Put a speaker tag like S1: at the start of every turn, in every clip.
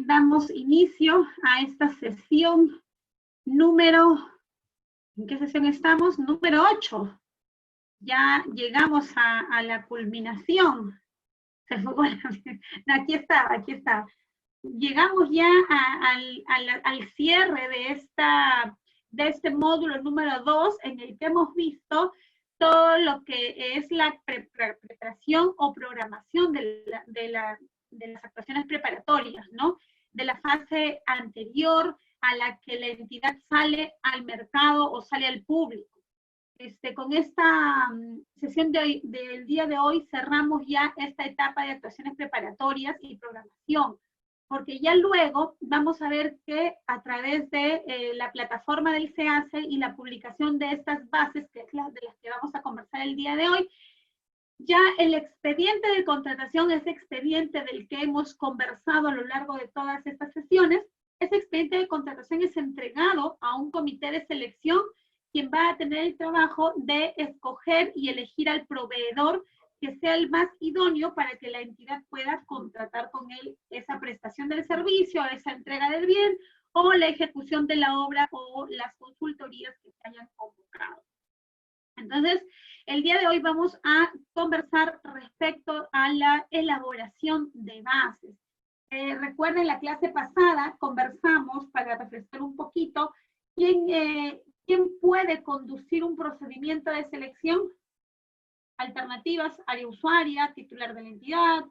S1: Damos inicio a esta sesión número, ¿en qué sesión estamos? Número 8. Ya llegamos a la culminación. Bueno, aquí está. Llegamos ya al cierre de este módulo número 2, en el que hemos visto todo lo que es la preparación o programación de las actuaciones preparatorias, ¿no? De la fase anterior a la que la entidad sale al mercado o sale al público. Con esta sesión del día de hoy cerramos ya esta etapa de actuaciones preparatorias y programación, porque ya luego vamos a ver que a través de la plataforma del SEACE y la publicación de estas bases, que es de las que vamos a conversar el día de hoy, ya el expediente de contratación, ese expediente del que hemos conversado a lo largo de todas estas sesiones, ese expediente de contratación es entregado a un comité de selección, quien va a tener el trabajo de escoger y elegir al proveedor que sea el más idóneo para que la entidad pueda contratar con él esa prestación del servicio, esa entrega del bien, o la ejecución de la obra o las consultorías que se hayan convocado. Entonces, el día de hoy vamos a conversar respecto a la elaboración de bases. Recuerden, la clase pasada conversamos, para refrescar un poquito, ¿quién puede conducir un procedimiento de selección? Alternativas, área usuaria, titular de la entidad.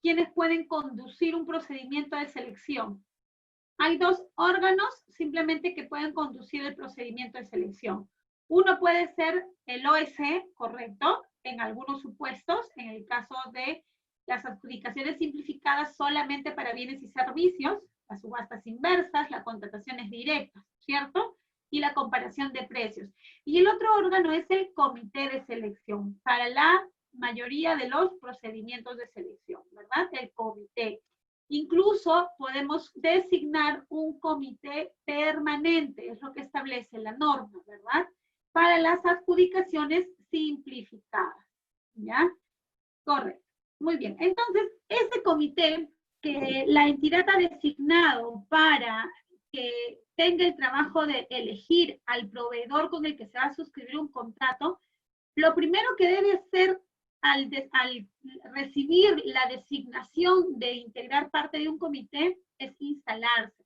S1: ¿Quiénes pueden conducir un procedimiento de selección? Hay dos órganos simplemente que pueden conducir el procedimiento de selección. Uno puede ser el OEC, correcto, en algunos supuestos, en el caso de las adjudicaciones simplificadas solamente para bienes y servicios, las subastas inversas, las contrataciones directas, ¿cierto? Y la comparación de precios. Y el otro órgano es el comité de selección, para la mayoría de los procedimientos de selección, ¿verdad? El comité. Incluso podemos designar un comité permanente, es lo que establece la norma, ¿verdad? Para las adjudicaciones simplificadas, ¿ya? Correcto. Muy bien. Entonces, ese comité que la entidad ha designado para que tenga el trabajo de elegir al proveedor con el que se va a suscribir un contrato, lo primero que debe hacer al recibir la designación de integrar parte de un comité es instalarse.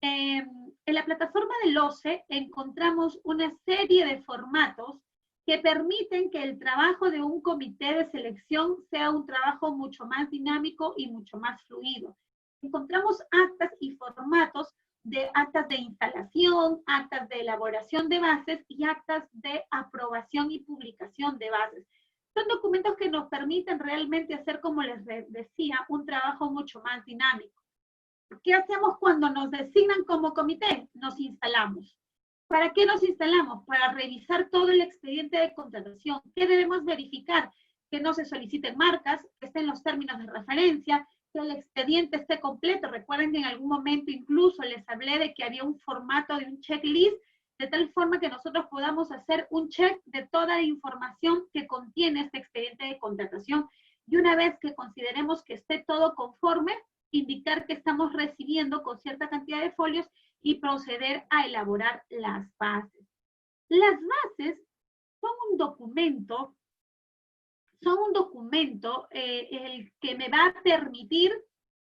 S1: En la plataforma del OCE encontramos una serie de formatos que permiten que el trabajo de un comité de selección sea un trabajo mucho más dinámico y mucho más fluido. Encontramos actas y formatos de actas de instalación, actas de elaboración de bases y actas de aprobación y publicación de bases. Son documentos que nos permiten realmente hacer, como les decía, un trabajo mucho más dinámico. ¿Qué hacemos cuando nos designan como comité? Nos instalamos. ¿Para qué nos instalamos? Para revisar todo el expediente de contratación. ¿Qué debemos verificar? Que no se soliciten marcas, que estén los términos de referencia, que el expediente esté completo. Recuerden que en algún momento incluso les hablé de que había un formato de un checklist, de tal forma que nosotros podamos hacer un check de toda la información que contiene este expediente de contratación. Y una vez que consideremos que esté todo conforme, indicar que estamos recibiendo con cierta cantidad de folios y proceder a elaborar las bases. Las bases son un documento el que me va a permitir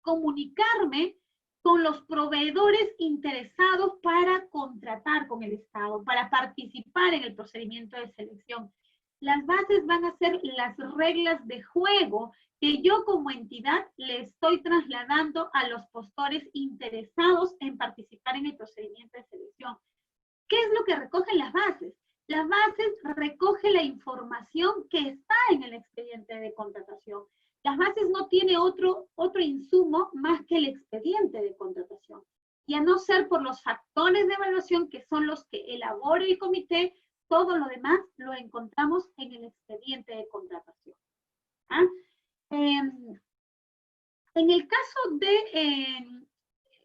S1: comunicarme con los proveedores interesados para contratar con el Estado, para participar en el procedimiento de selección. Las bases van a ser las reglas de juego que yo como entidad le estoy trasladando a los postores interesados en participar en el procedimiento de selección. ¿Qué es lo que recogen las bases? Las bases recogen la información que está en el expediente de contratación. Las bases no tienen otro insumo más que el expediente de contratación. Y a no ser por los factores de evaluación, que son los que elabora el comité, todo lo demás lo encontramos en el expediente de contratación. ¿Ah? En el caso de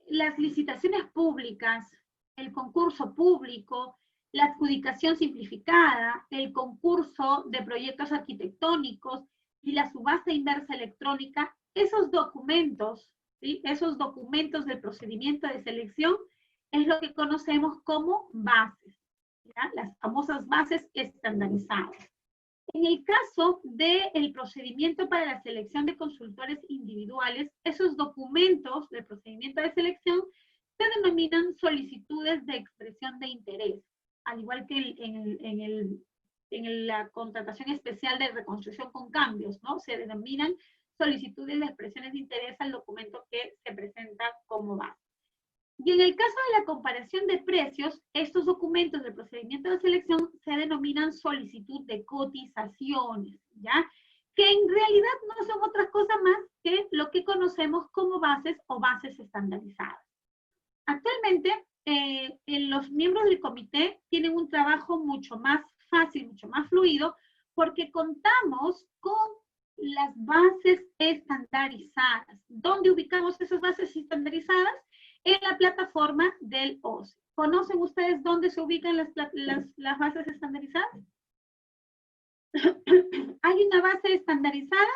S1: las licitaciones públicas, el concurso público, la adjudicación simplificada, el concurso de proyectos arquitectónicos y la subasta inversa electrónica, esos documentos, ¿sí? Esos documentos del procedimiento de selección es lo que conocemos como bases, ¿ya? Las famosas bases estandarizadas. En el caso del procedimiento para la selección de consultores individuales, esos documentos del procedimiento de selección se denominan solicitudes de expresión de interés, al igual que en la contratación especial de reconstrucción con cambios, ¿no? Se denominan solicitudes de expresiones de interés al documento que se presenta como base. Y en el caso de la comparación de precios, estos documentos del procedimiento de selección se denominan solicitud de cotizaciones, ¿ya? Que en realidad no son otra cosa más que lo que conocemos como bases o bases estandarizadas. Actualmente, los miembros del comité tienen un trabajo mucho más fácil, mucho más fluido, porque contamos con las bases estandarizadas. ¿Dónde ubicamos esas bases estandarizadas? En la plataforma del OSCE. ¿Conocen ustedes dónde se ubican las bases estandarizadas? Hay una base estandarizada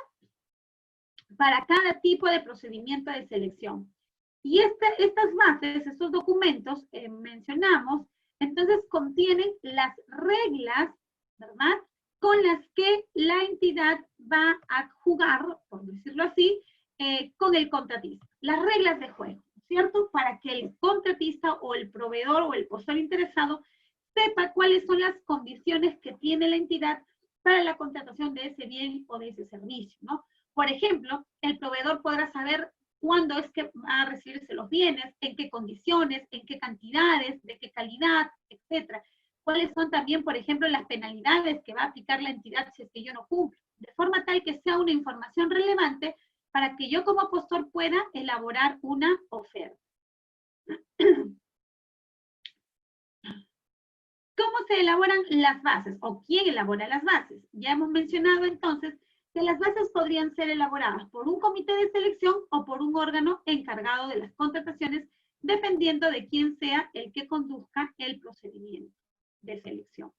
S1: para cada tipo de procedimiento de selección. Y estas bases, estos documentos mencionamos, entonces contienen las reglas, ¿verdad?, con las que la entidad va a jugar, por decirlo así, con el contratista. Las reglas de juego, ¿cierto? Para que el contratista o el proveedor o el postor interesado sepa cuáles son las condiciones que tiene la entidad para la contratación de ese bien o de ese servicio, ¿no? Por ejemplo, el proveedor podrá saber cuándo es que va a recibirse los bienes, en qué condiciones, en qué cantidades, de qué calidad, etcétera. Cuáles son también, por ejemplo, las penalidades que va a aplicar la entidad si es que yo no cumplo, de forma tal que sea una información relevante para que yo como postor pueda elaborar una oferta. ¿Cómo se elaboran las bases? ¿O quién elabora las bases? Ya hemos mencionado entonces que las bases podrían ser elaboradas por un comité de selección o por un órgano encargado de las contrataciones, dependiendo de quién sea el que conduzca el procedimiento de selección.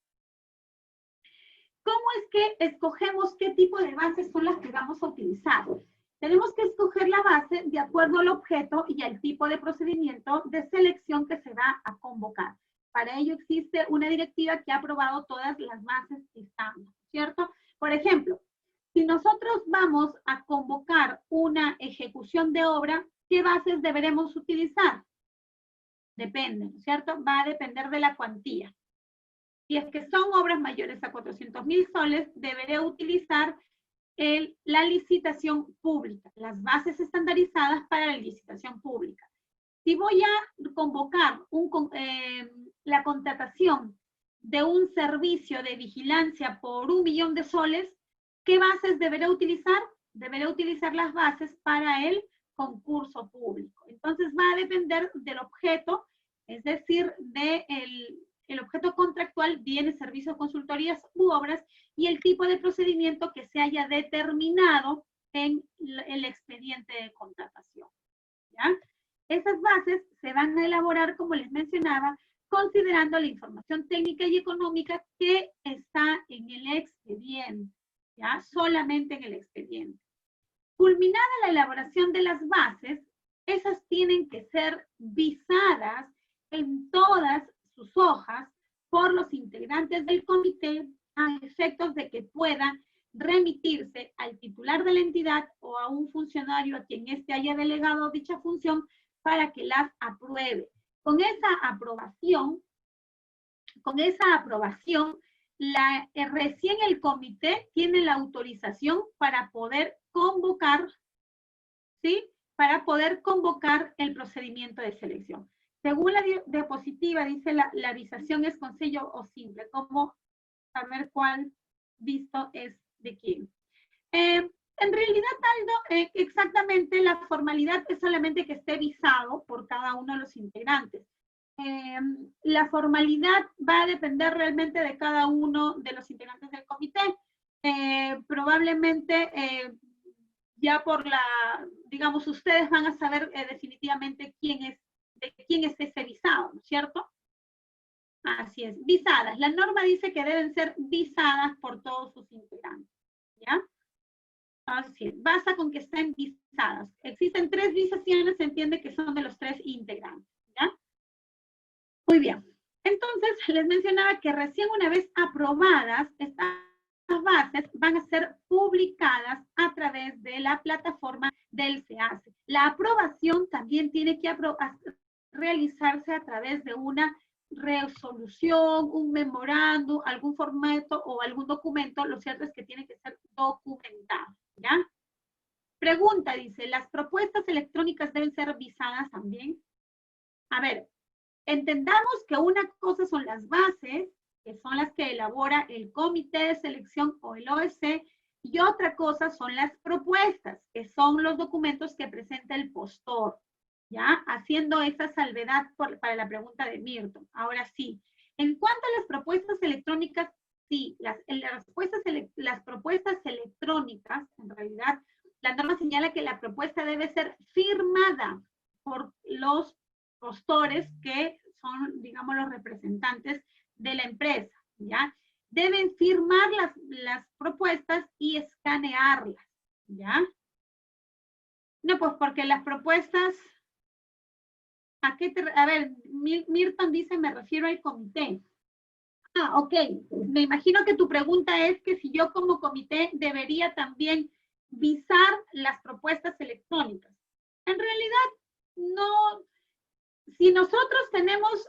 S1: ¿Cómo es que escogemos qué tipo de bases son las que vamos a utilizar? Tenemos que escoger la base de acuerdo al objeto y al tipo de procedimiento de selección que se va a convocar. Para ello existe una directiva que ha aprobado todas las bases estándar, ¿cierto? Por ejemplo, si nosotros vamos a convocar una ejecución de obra, ¿qué bases deberemos utilizar? Depende, ¿cierto? Va a depender de la cuantía. Si es que son obras mayores a 400.000 soles, deberé utilizar la licitación pública, las bases estandarizadas para la licitación pública. Si voy a convocar la contratación de un servicio de vigilancia por 1 millón de soles, ¿qué bases deberé utilizar? Deberé utilizar las bases para el concurso público. Entonces va a depender del objeto, es decir, el objeto contractual, bienes, servicios, consultorías u obras, y el tipo de procedimiento que se haya determinado en el expediente de contratación, ¿ya? Esas bases se van a elaborar, como les mencionaba, considerando la información técnica y económica que está en el expediente, ¿ya? Solamente en el expediente. Culminada la elaboración de las bases, esas tienen que ser visadas en todas sus hojas por los integrantes del comité a efectos de que pueda remitirse al titular de la entidad o a un funcionario a quien éste haya delegado dicha función para que las apruebe. Con esa aprobación, recién el comité tiene la autorización para poder convocar, ¿sí? Para poder convocar el procedimiento de selección. Según la diapositiva, dice la visación es con sello o simple. ¿Cómo saber cuál visto es de quién? En realidad, Aldo, exactamente la formalidad es solamente que esté visado por cada uno de los integrantes. La formalidad va a depender realmente de cada uno de los integrantes del comité. Probablemente ya digamos, ustedes van a saber definitivamente de quién es ese visado, ¿no es cierto? Así es, visadas. La norma dice que deben ser visadas por todos sus integrantes, ¿ya? Así es, basta con que estén visadas. Existen 3 visaciones, se entiende que son de los 3 integrantes, ¿ya? Muy bien. Entonces, les mencionaba que recién una vez aprobadas, estas bases van a ser publicadas a través de la plataforma del SEACE. La aprobación también tiene que realizarse a través de una resolución, un memorándum, algún formato o algún documento. Lo cierto es que tiene que ser documentado, ¿ya? Pregunta, dice, ¿las propuestas electrónicas deben ser visadas también? A ver, entendamos que una cosa son las bases, que son las que elabora el comité de selección o el OEC, y otra cosa son las propuestas, que son los documentos que presenta el postor, ¿ya? Haciendo esa salvedad para la pregunta de Milton. Ahora sí, en cuanto a las propuestas electrónicas, sí, las propuestas electrónicas, en realidad, la norma señala que la propuesta debe ser firmada por los postores que son, digamos, los representantes de la empresa, ¿ya? Deben firmar las propuestas y escanearlas, ¿ya? No, pues porque las propuestas, a ver, Milton dice, me refiero al comité. Ah, ok. Me imagino que tu pregunta es que si yo como comité debería también visar las propuestas electrónicas. En realidad, no. Si nosotros tenemos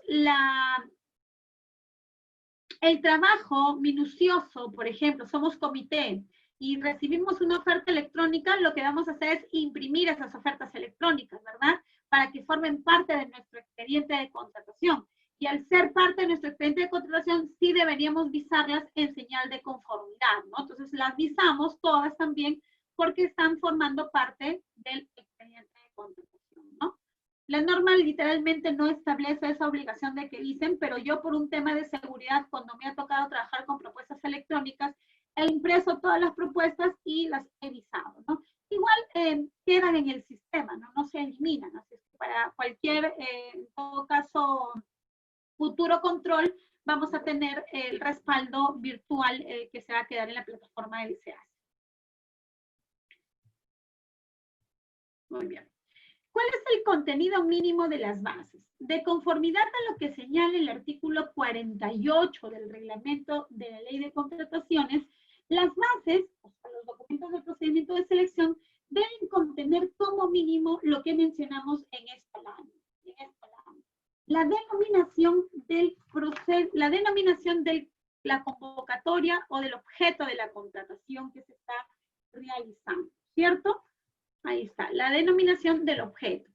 S1: el trabajo minucioso, por ejemplo, somos comité y recibimos una oferta electrónica, lo que vamos a hacer es imprimir esas ofertas electrónicas, ¿verdad? Para que formen parte de nuestro expediente de contratación. Y al ser parte de nuestro expediente de contratación, sí deberíamos visarlas en señal de conformidad, ¿no? Entonces las visamos todas también porque están formando parte del expediente de contratación, ¿no? La norma literalmente no establece esa obligación de que dicen, pero yo por un tema de seguridad, cuando me ha tocado trabajar con propuestas electrónicas, he impreso todas las propuestas y las he visado, ¿no? Igual quedan en el sistema, ¿no? No se eliminan, así que para cualquier, en todo caso, futuro control, vamos a tener el respaldo virtual que se va a quedar en la plataforma del SEACE. Muy bien. ¿Cuál es el contenido mínimo de las bases? De conformidad a lo que señala el artículo 48 del reglamento de la ley de contrataciones, las bases, o sea, los documentos del procedimiento de selección, deben contener como mínimo lo que mencionamos en esta lámina. La denominación de la convocatoria o del objeto de la contratación que se está realizando, ¿cierto? Ahí está, la denominación del objeto.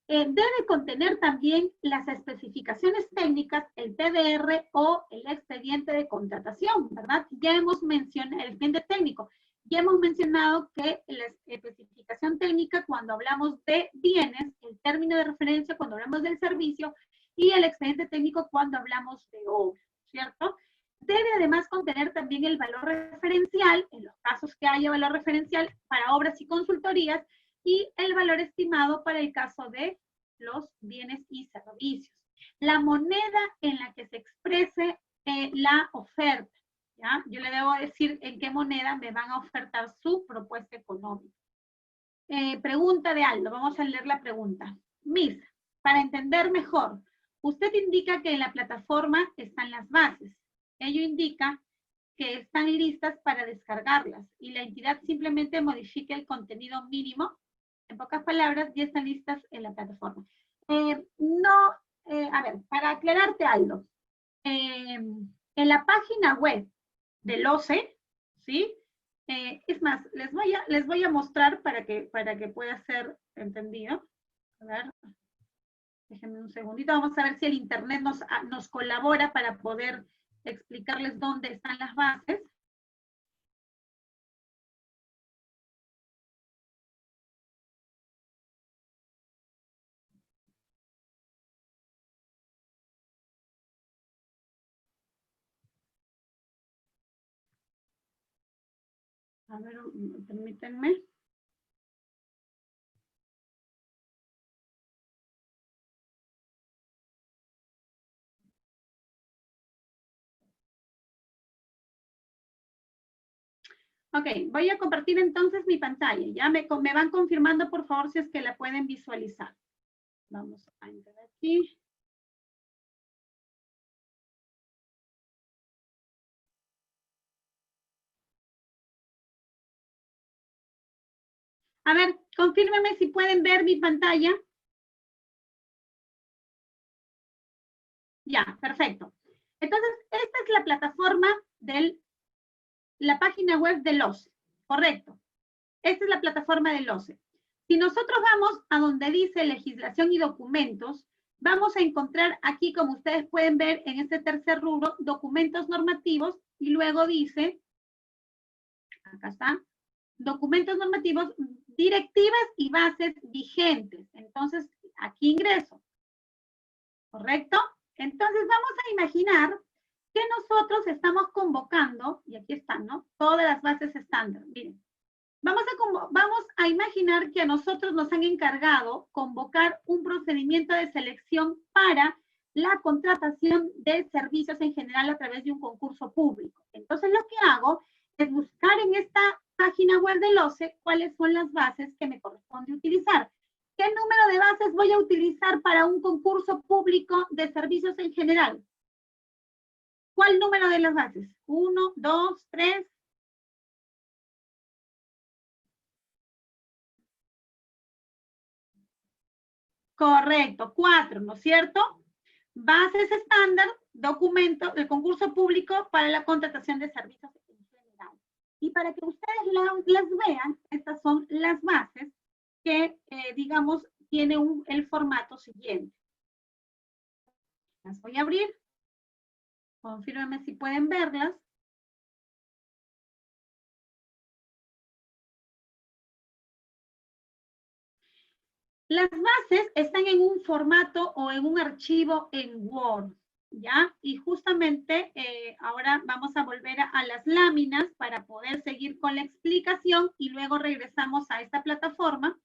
S1: Debe contener también las especificaciones técnicas, el PDR o el expediente de contratación, ¿verdad? Ya hemos mencionado el expediente técnico. Ya hemos mencionado que la especificación técnica cuando hablamos de bienes, el término de referencia cuando hablamos del servicio y el expediente técnico cuando hablamos de obra, ¿cierto? Debe además contener también el valor referencial, en los casos que haya valor referencial para obras y consultorías, y el valor estimado para el caso de los bienes y servicios. La moneda en la que se exprese la oferta, ¿ya? Yo le debo decir en qué moneda me van a ofertar su propuesta económica. Pregunta de Aldo, vamos a leer la pregunta. Miss, para entender mejor, usted indica que en la plataforma están las bases. Ello indica que están listas para descargarlas y la entidad simplemente modifica el contenido mínimo. En pocas palabras, ya están listas en la plataforma. A ver, para aclararte algo, en la página web del OCE, ¿sí? Es más, les voy a mostrar para que pueda ser entendido. A ver, déjenme un segundito, vamos a ver si el internet nos colabora para poder explicarles dónde están las bases. A ver, permítanme. Ok, voy a compartir entonces mi pantalla. Ya me van confirmando, por favor, si es que la pueden visualizar. Vamos a entrar aquí. A ver, confírmenme si pueden ver mi pantalla. Ya, perfecto. Entonces, esta es la plataforma de la página web del OCE, correcto. Esta es la plataforma del OCE. Si nosotros vamos a donde dice legislación y documentos, vamos a encontrar aquí, como ustedes pueden ver en este tercer rubro, documentos normativos, y luego dice, acá está, documentos normativos, directivas y bases vigentes. Entonces, aquí ingreso, ¿correcto? Entonces, vamos a imaginar que nosotros estamos convocando, y aquí están, ¿no? Todas las bases estándar, miren. Vamos a imaginar que a nosotros nos han encargado convocar un procedimiento de selección para la contratación de servicios en general a través de un concurso público. Entonces, lo que hago es buscar en esta página web del OCE cuáles son las bases que me corresponde utilizar. ¿Qué número de bases voy a utilizar para un concurso público de servicios en general? ¿Cuál número de las bases? 1, 2, 3. Correcto, 4, ¿no es cierto? Bases estándar, documento, el concurso público para la contratación de servicios en general. Y para que ustedes las vean, estas son las bases que, digamos, tiene el formato siguiente. Las voy a abrir. Confírmenme si pueden verlas. Las bases están en un formato o en un archivo en Word, ¿ya? Y justamente ahora vamos a volver a las láminas para poder seguir con la explicación y luego regresamos a esta plataforma,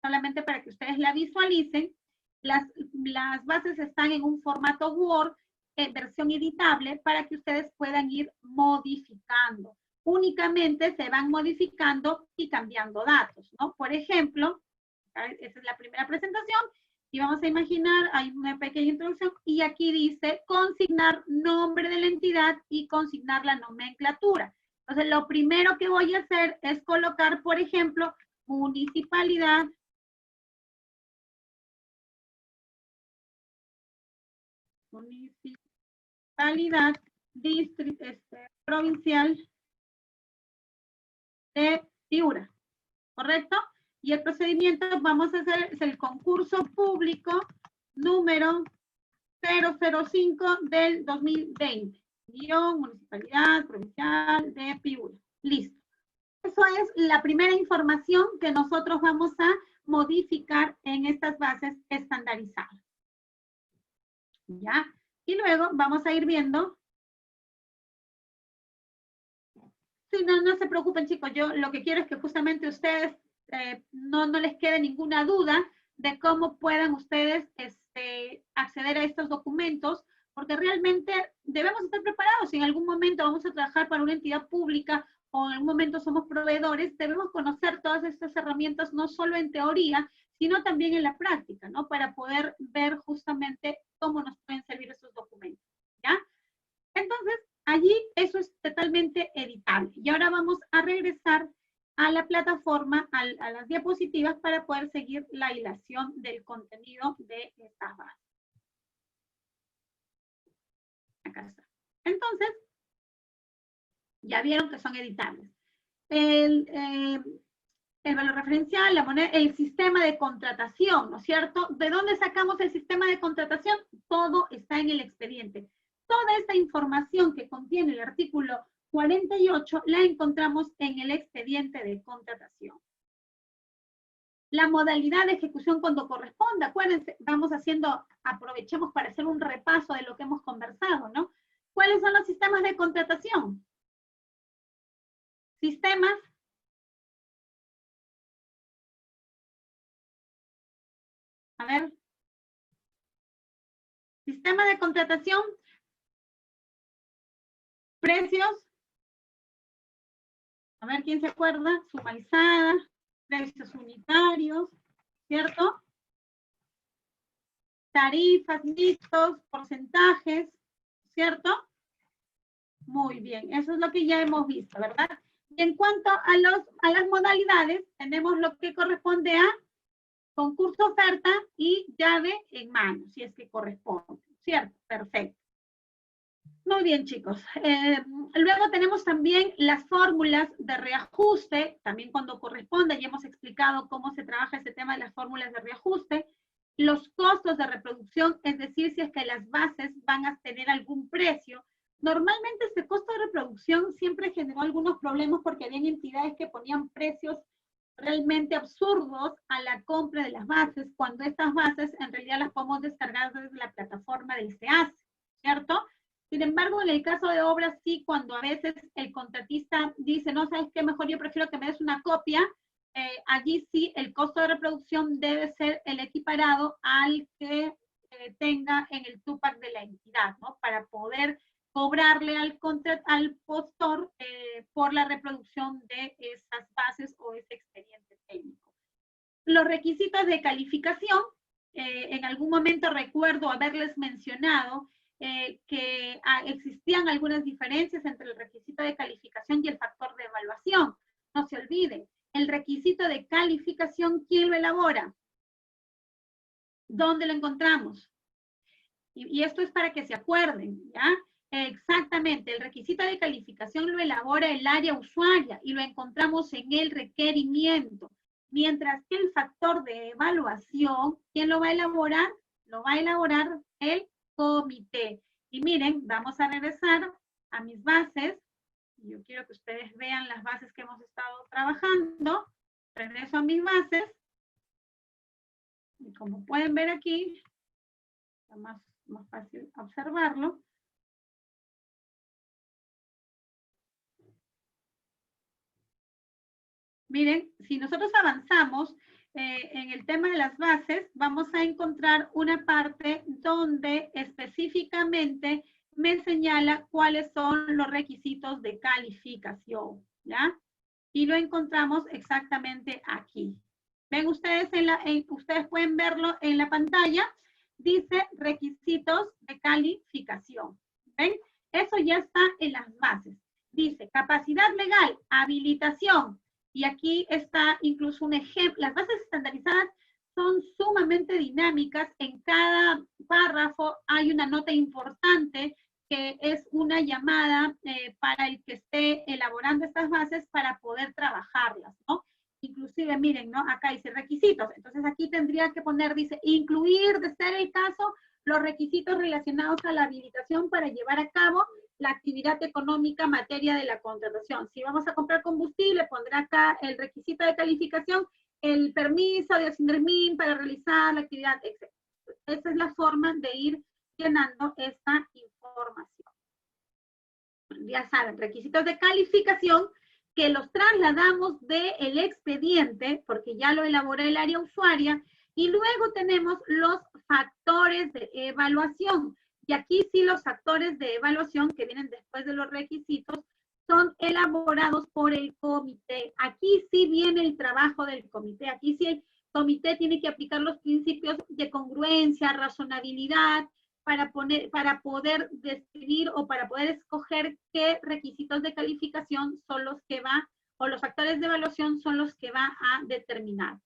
S1: solamente para que ustedes la visualicen. Las bases están en un formato Word, versión editable, para que ustedes puedan ir modificando. Únicamente se van modificando y cambiando datos, ¿no? Por ejemplo, esa es la primera presentación, y vamos a imaginar, hay una pequeña introducción, y aquí dice consignar nombre de la entidad y consignar la nomenclatura. Entonces, lo primero que voy a hacer es colocar, por ejemplo, municipalidad, distrito, provincial de Piura, ¿correcto? Y el procedimiento vamos a hacer es el concurso público número 005 del 2020. Municipalidad Provincial de Piura. Listo. Eso es la primera información que nosotros vamos a modificar en estas bases estandarizadas. ¿Ya? Y luego vamos a ir viendo. Sí, no se preocupen, chicos. Yo lo que quiero es que justamente ustedes no les quede ninguna duda de cómo puedan ustedes acceder a estos documentos, porque realmente debemos estar preparados. Si en algún momento vamos a trabajar para una entidad pública o en algún momento somos proveedores, debemos conocer todas estas herramientas, no solo en teoría, sino también en la práctica, ¿no? Para poder ver justamente cómo nos pueden servir esos documentos, ¿ya? Entonces, allí eso es totalmente editable. Y ahora vamos a regresar a la plataforma, a las diapositivas, para poder seguir la hilación del contenido de esta base. Acá está. Entonces, ya vieron que son editables. El valor referencial, la moneda, el sistema de contratación, ¿no es cierto? ¿De dónde sacamos el sistema de contratación? Todo está en el expediente. Toda esta información que contiene el artículo 48 la encontramos en el expediente de contratación. La modalidad de ejecución cuando corresponda, acuérdense, vamos haciendo, aprovechemos para hacer un repaso de lo que hemos conversado, ¿no? ¿Cuáles son los sistemas de contratación? Sistemas. A ver. Sistema de contratación. Precios. A ver, ¿quién se acuerda? Suma alzada, precios unitarios, ¿cierto? Tarifas, mixtos, porcentajes, ¿cierto? Muy bien, eso es lo que ya hemos visto, ¿verdad? Y en cuanto a las modalidades, tenemos lo que corresponde a concurso oferta y llave en mano, si es que corresponde, ¿cierto? Perfecto. Muy bien, chicos. Luego tenemos también las fórmulas de reajuste, también cuando corresponde, ya hemos explicado cómo se trabaja ese tema de las fórmulas de reajuste. Los costos de reproducción, es decir, si es que las bases van a tener algún precio. Normalmente este costo de reproducción siempre generó algunos problemas porque habían entidades que ponían precios realmente absurdos a la compra de las bases, cuando estas bases en realidad las podemos descargar desde la plataforma del SEAS, ¿cierto? Sin embargo, en el caso de obras, sí, cuando a veces el contratista dice, no, ¿sabes qué? Mejor yo prefiero que me des una copia, allí sí el costo de reproducción debe ser el equiparado al que tenga en el TUPAC de la entidad, ¿no? Para poder cobrarle al postor por la reproducción de esas bases o ese expediente técnico. Los requisitos de calificación, en algún momento recuerdo haberles mencionado que existían algunas diferencias entre el requisito de calificación y el factor de evaluación. No se olvide, el requisito de calificación, ¿quién lo elabora? ¿Dónde lo encontramos? Y esto es para que se acuerden, ¿ya? Exactamente, el requisito de calificación lo elabora el área usuaria y lo encontramos en el requerimiento. Mientras que el factor de evaluación, ¿quién lo va a elaborar? Lo va a elaborar el comité. Y miren, vamos a regresar a mis bases. Yo quiero que ustedes vean las bases que hemos estado trabajando. Regreso a mis bases. Y como pueden ver aquí, está más fácil observarlo. Miren, si nosotros avanzamos en el tema de las bases, vamos a encontrar una parte donde específicamente me señala cuáles son los requisitos de calificación, ¿ya? Y lo encontramos exactamente aquí. ¿Ven ustedes? Ustedes pueden verlo en la pantalla. Dice requisitos de calificación. ¿Ven? Eso ya está en las bases. Dice capacidad legal, habilitación. Y aquí está incluso un ejemplo. Las bases estandarizadas son sumamente dinámicas. En cada párrafo hay una nota importante que es una llamada para el que esté elaborando estas bases para poder trabajarlas, ¿no? Inclusive, miren, ¿no? Acá dice requisitos. Entonces aquí tendría que poner, dice, incluir, de ser el caso, los requisitos relacionados a la habilitación para llevar a cabo la actividad económica en materia de la contratación. Si vamos a comprar combustible, pondrá acá el requisito de calificación, el permiso de Osindermin para realizar la actividad, etc. Esa es la forma de ir llenando esta información. Ya saben, requisitos de calificación que los trasladamos del expediente, porque ya lo elaboré el área usuaria, y luego tenemos los factores de evaluación. Y aquí sí los factores de evaluación que vienen después de los requisitos son elaborados por el comité. Aquí sí viene el trabajo del comité. Aquí sí el comité tiene que aplicar los principios de congruencia, razonabilidad, para poder describir o para poder escoger qué requisitos de calificación son los que va, o los factores de evaluación son los que va a determinar.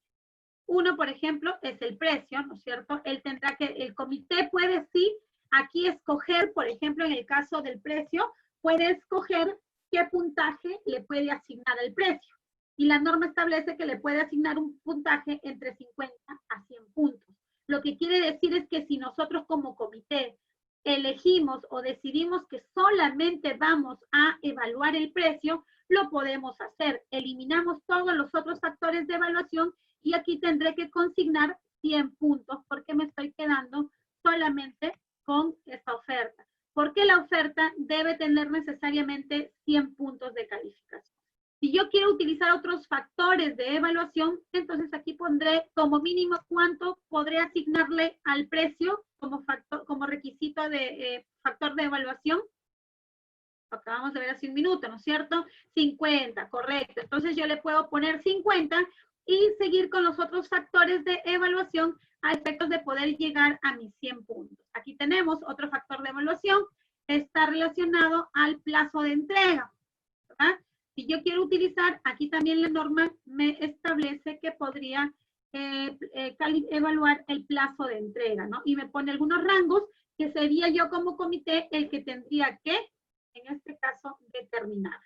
S1: Uno, por ejemplo, es el precio, ¿no es cierto? El comité puede sí aquí escoger, por ejemplo, en el caso del precio, puede escoger qué puntaje le puede asignar al precio. Y la norma establece que le puede asignar un puntaje entre 50 a 100 puntos. Lo que quiere decir es que si nosotros como comité elegimos o decidimos que solamente vamos a evaluar el precio, lo podemos hacer. Eliminamos todos los otros factores de evaluación y aquí tendré que consignar 100 puntos porque me estoy quedando solamente con esta oferta. Porque la oferta debe tener necesariamente 100 puntos de calificación. Si yo quiero utilizar otros factores de evaluación, entonces aquí pondré como mínimo cuánto podré asignarle al precio como requisito de factor de evaluación. acabamos de ver hace un minuto, ¿no es cierto? 50, correcto. Entonces yo le puedo poner 50 y seguir con los otros factores de evaluación a efectos de poder llegar a mis 100 puntos. Aquí tenemos otro factor de evaluación, está relacionado al plazo de entrega, ¿verdad? Si yo quiero utilizar, aquí también la norma me establece que podría evaluar el plazo de entrega, ¿no? Y me pone algunos rangos que sería yo como comité el que tendría que, en este caso, determinar.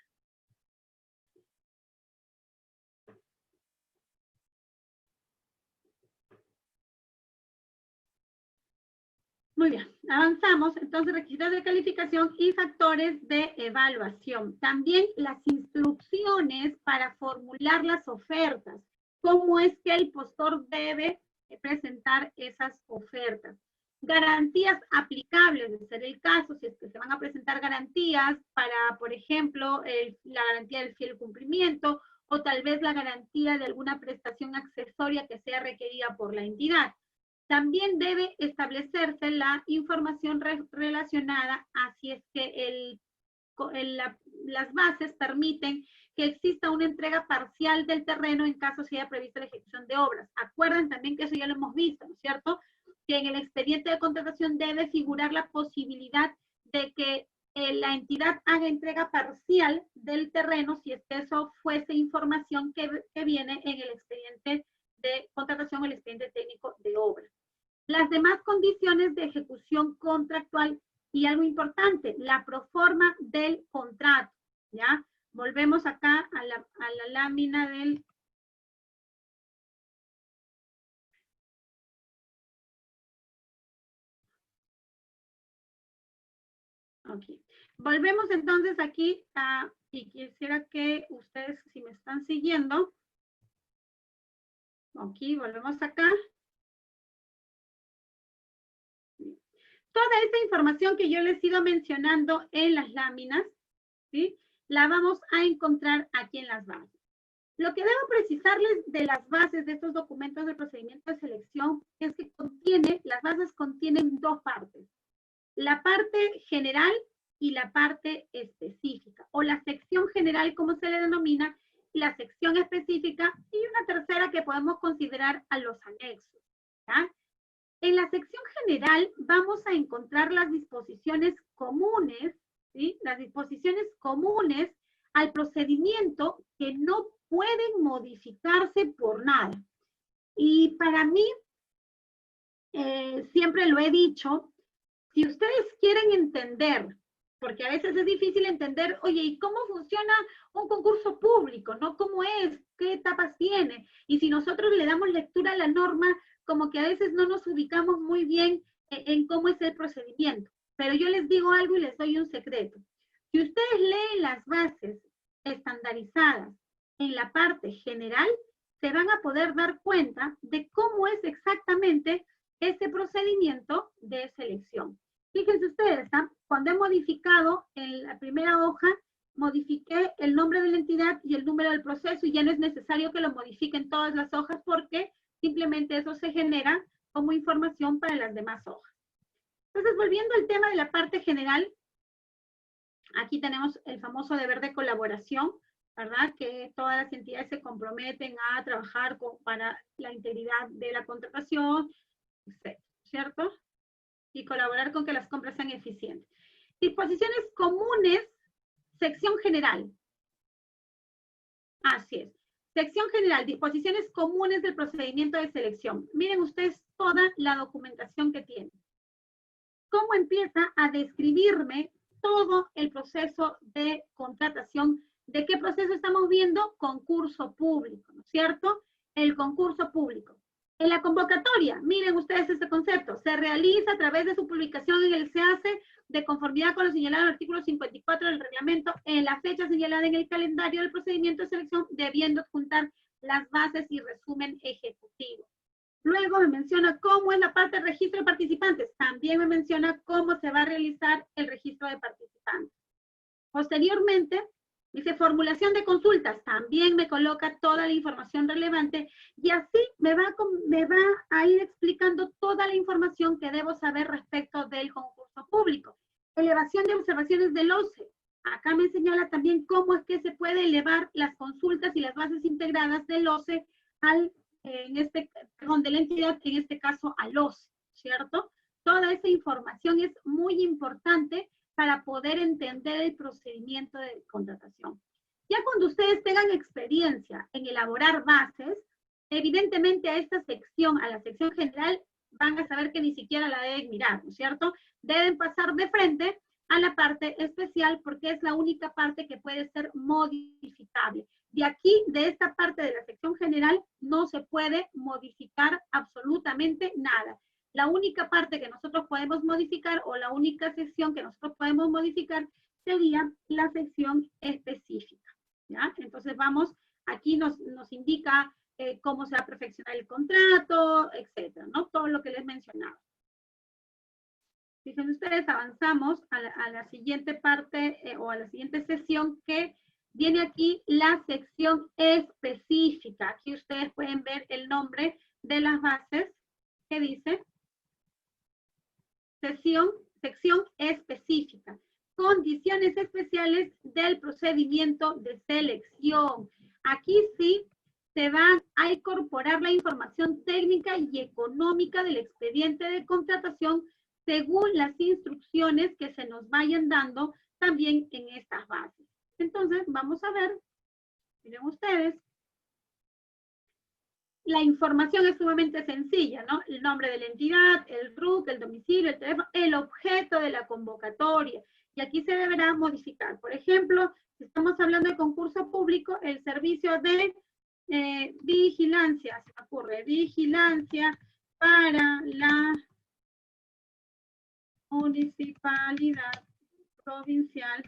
S1: Muy bien, avanzamos. Entonces, requisitos de calificación y factores de evaluación. También las instrucciones para formular las ofertas. ¿Cómo es que el postor debe presentar esas ofertas? Garantías aplicables, de ser el caso, si es que se van a presentar garantías para, por ejemplo, la garantía del fiel cumplimiento o tal vez la garantía de alguna prestación accesoria que sea requerida por la entidad. También debe establecerse la información relacionada a si es que las bases permiten que exista una entrega parcial del terreno en caso se haya previsto la ejecución de obras. Acuerden también que eso ya lo hemos visto, ¿no es cierto? Que en el expediente de contratación debe figurar la posibilidad de que la entidad haga entrega parcial del terreno si es que eso fuese información que viene en el expediente de contratación o el expediente técnico de obra. Las demás condiciones de ejecución contractual y algo importante, la proforma del contrato, ¿ya? Volvemos acá a la lámina del... Ok. Volvemos entonces aquí y quisiera que ustedes, si me están siguiendo, aquí, volvemos acá. Toda esta información que yo les he ido mencionando en las láminas, ¿sí? La vamos a encontrar aquí en las bases. Lo que debo precisarles de las bases de estos documentos de procedimiento de selección es que las bases contienen dos partes. La parte general y la parte específica, o la sección general, como se le denomina, y la sección específica, y una tercera que podemos considerar a los anexos, ¿ya? En la sección general vamos a encontrar las disposiciones comunes, ¿sí? Las disposiciones comunes al procedimiento que no pueden modificarse por nada. Y para mí, siempre lo he dicho, si ustedes quieren entender, porque a veces es difícil entender, oye, ¿y cómo funciona un concurso público? ¿No? ¿Cómo es? ¿Qué etapas tiene? Y si nosotros le damos lectura a la norma, como que a veces no nos ubicamos muy bien en cómo es el procedimiento. Pero yo les digo algo y les doy un secreto. Si ustedes leen las bases estandarizadas en la parte general, se van a poder dar cuenta de cómo es exactamente ese procedimiento de selección. Fíjense ustedes, ¿ah? Cuando he modificado en la primera hoja, modifiqué el nombre de la entidad y el número del proceso y ya no es necesario que lo modifiquen todas las hojas porque simplemente eso se genera como información para las demás hojas. Entonces, volviendo al tema de la parte general, aquí tenemos el famoso deber de colaboración, ¿verdad? Que todas las entidades se comprometen a trabajar para la integridad de la contratación, etc., ¿cierto? Y colaborar con que las compras sean eficientes. Disposiciones comunes, sección general. Así es. Sección general, disposiciones comunes del procedimiento de selección. Miren ustedes toda la documentación que tienen. ¿Cómo empieza a describirme todo el proceso de contratación? ¿De qué proceso estamos viendo? Concurso público, ¿no es cierto? El concurso público. En la convocatoria, miren ustedes este concepto, se realiza a través de su publicación en el SEACE de conformidad con lo señalado en el artículo 54 del reglamento en la fecha señalada en el calendario del procedimiento de selección, debiendo adjuntar las bases y resumen ejecutivo. Luego me menciona cómo es la parte de registro de participantes. También me menciona cómo se va a realizar el registro de participantes. Posteriormente, dice formulación de consultas. También me coloca toda la información relevante y así me va a ir explicando toda la información que debo saber respecto del concurso público. Elevación de observaciones del OCE. Acá me señala también cómo es que se puede elevar las consultas y las bases integradas del OCE al, de la entidad, en este caso al OCE, ¿cierto? Toda esa información es muy importante para poder entender el procedimiento de contratación. Ya cuando ustedes tengan experiencia en elaborar bases, evidentemente a esta sección, a la sección general, van a saber que ni siquiera la deben mirar, ¿no es cierto? Deben pasar de frente a la parte especial porque es la única parte que puede ser modificable. De aquí, de esta parte de la sección general, no se puede modificar absolutamente nada. La única parte que nosotros podemos modificar o la única sección que nosotros podemos modificar sería la sección específica, ¿ya? Entonces vamos, aquí nos indica cómo se va a perfeccionar el contrato, etcétera, ¿no? Todo lo que les mencionaba. Fíjense ustedes, avanzamos a la siguiente parte o a la siguiente sesión que viene aquí la sección específica. Aquí ustedes pueden ver el nombre de las bases que dice sección específica. Condiciones especiales del procedimiento de selección. Aquí sí se va a incorporar la información técnica y económica del expediente de contratación según las instrucciones que se nos vayan dando también en estas bases. Entonces, vamos a ver, miren ustedes, la información es sumamente sencilla, ¿no? El nombre de la entidad, el RUT, el domicilio, el teléfono, el objeto de la convocatoria. Y aquí se deberá modificar. Por ejemplo, si estamos hablando de concurso público, el servicio de vigilancia, se me ocurre, vigilancia para la Municipalidad Provincial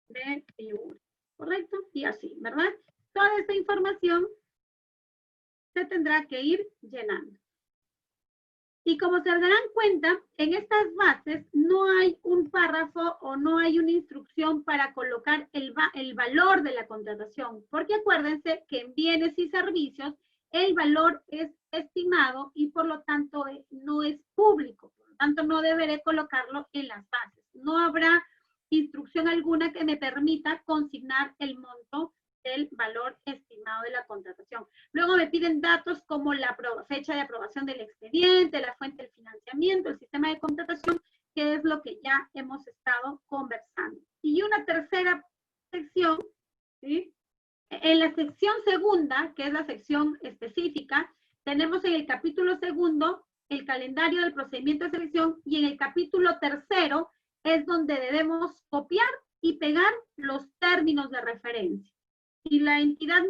S1: de Piura, ¿correcto? Y así, ¿verdad? Toda esta información se tendrá que ir llenando. Y como se darán cuenta, en estas bases no hay un párrafo o no hay una instrucción para colocar el valor de la contratación, porque acuérdense que en bienes y servicios el valor es estimado y por lo tanto no es público, por lo tanto no deberé colocarlo en las bases. No habrá instrucción alguna que me permita consignar el monto del valor estimado de la contratación. Luego me piden datos como la fecha de aprobación del expediente, la fuente del financiamiento, el sistema de contratación, que es lo que ya hemos estado conversando. Y una tercera sección, ¿sí? En la sección segunda, que es la sección específica, tenemos en el capítulo segundo el calendario del procedimiento de selección y en el capítulo tercero es donde debemos copiar y pegar los términos de referencia. Si la entidad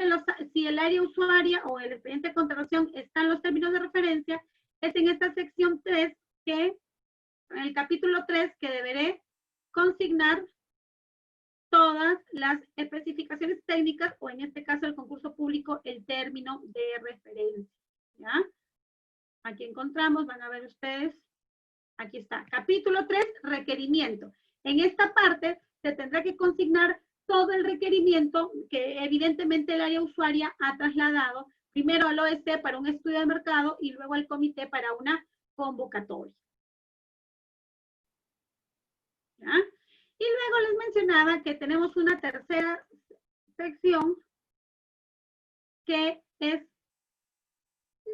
S1: si el área usuaria o el expediente de contratación están los términos de referencia, es en esta sección 3 en el capítulo 3 que deberé consignar todas las especificaciones técnicas o en este caso el concurso público, el término de referencia, ¿ya? Aquí encontramos, van a ver ustedes, aquí está, capítulo 3, requerimiento. En esta parte se tendrá que consignar todo el requerimiento que evidentemente el área usuaria ha trasladado primero al OST para un estudio de mercado y luego al comité para una convocatoria. ¿Ya? Y luego les mencionaba que tenemos una tercera sección que es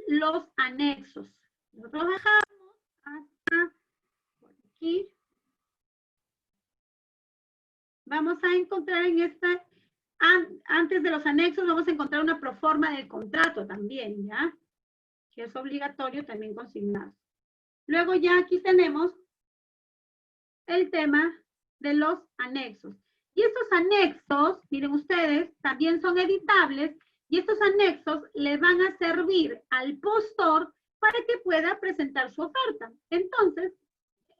S1: los anexos. Nosotros bajamos hasta por aquí. Vamos a encontrar en esta, antes de los anexos, vamos a encontrar una proforma del contrato también, ¿ya? Que es obligatorio también consignar. Luego ya aquí tenemos el tema de los anexos. Y estos anexos, miren ustedes, también son editables y estos anexos le van a servir al postor para que pueda presentar su oferta. Entonces,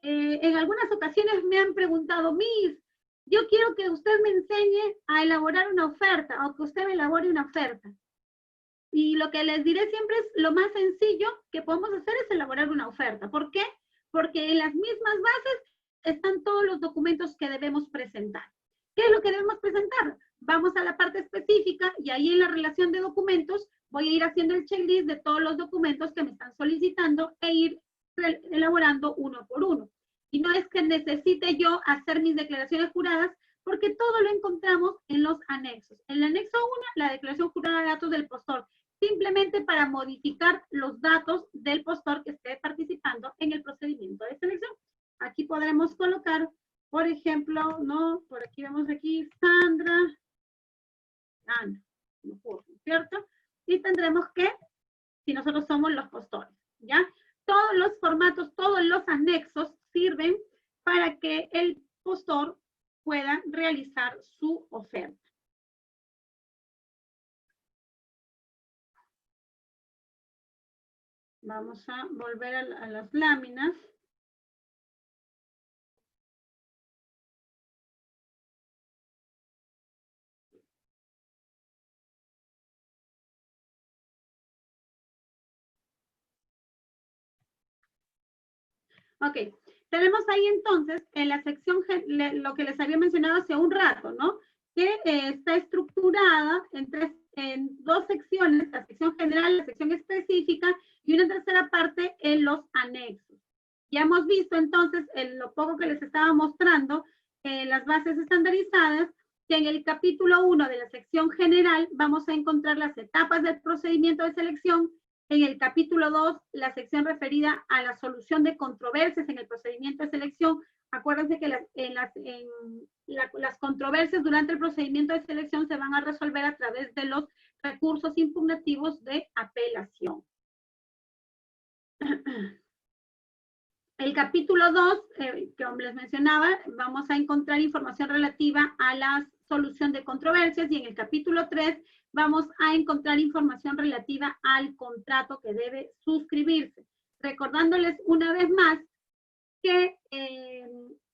S1: en algunas ocasiones me han preguntado, Miss, yo quiero que usted me enseñe a elaborar una oferta o que usted me elabore una oferta. Y lo que les diré siempre es lo más sencillo que podemos hacer es elaborar una oferta. ¿Por qué? Porque en las mismas bases están todos los documentos que debemos presentar. ¿Qué es lo que debemos presentar? Vamos a la parte específica y ahí en la relación de documentos voy a ir haciendo el checklist de todos los documentos que me están solicitando e ir elaborando uno por uno. Y no es que necesite yo hacer mis declaraciones juradas, porque todo lo encontramos en los anexos. En el anexo 1, la declaración jurada de datos del postor, simplemente para modificar los datos del postor que esté participando en el procedimiento de selección. Aquí podremos colocar, por ejemplo, ¿no? Por aquí vemos aquí, Sandra, Ana, ¿cierto? Y tendremos que, si nosotros somos los postores, ¿ya? Todos los formatos, todos los anexos sirven para que el postor pueda realizar su oferta. Vamos a volver a las láminas. Ok, tenemos ahí entonces en la sección, lo que les había mencionado hace un rato, ¿no? Que está estructurada en dos secciones, la sección general, la sección específica, y una tercera parte en los anexos. Ya hemos visto entonces, en lo poco que les estaba mostrando, las bases estandarizadas, que en el capítulo 1 de la sección general vamos a encontrar las etapas del procedimiento de selección. En el capítulo 2, la sección referida a la solución de controversias en el procedimiento de selección. Acuérdense que las controversias durante el procedimiento de selección se van a resolver a través de los recursos impugnativos de apelación. El capítulo 2, que les mencionaba, vamos a encontrar información relativa a la solución de controversias, y en el capítulo 3 vamos a encontrar información relativa al contrato que debe suscribirse. Recordándoles una vez más que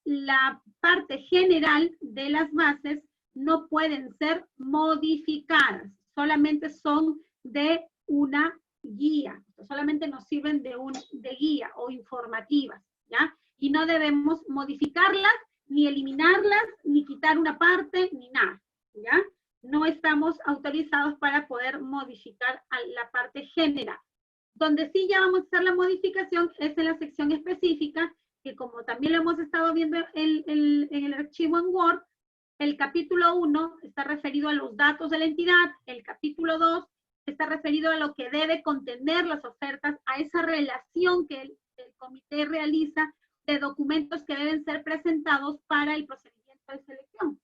S1: la parte general de las bases no pueden ser modificadas, solamente son de una guía, solamente nos sirven de guía o informativas, ¿ya? Y no debemos modificarlas, ni eliminarlas, ni quitar una parte, ni nada, ¿ya? No estamos autorizados para poder modificar a la parte general. Donde sí ya vamos a hacer la modificación es en la sección específica, que como también lo hemos estado viendo en el archivo en Word, el capítulo 1 está referido a los datos de la entidad, el capítulo 2 está referido a lo que debe contener las ofertas, a esa relación que el comité realiza de documentos que deben ser presentados para el procedimiento de selección.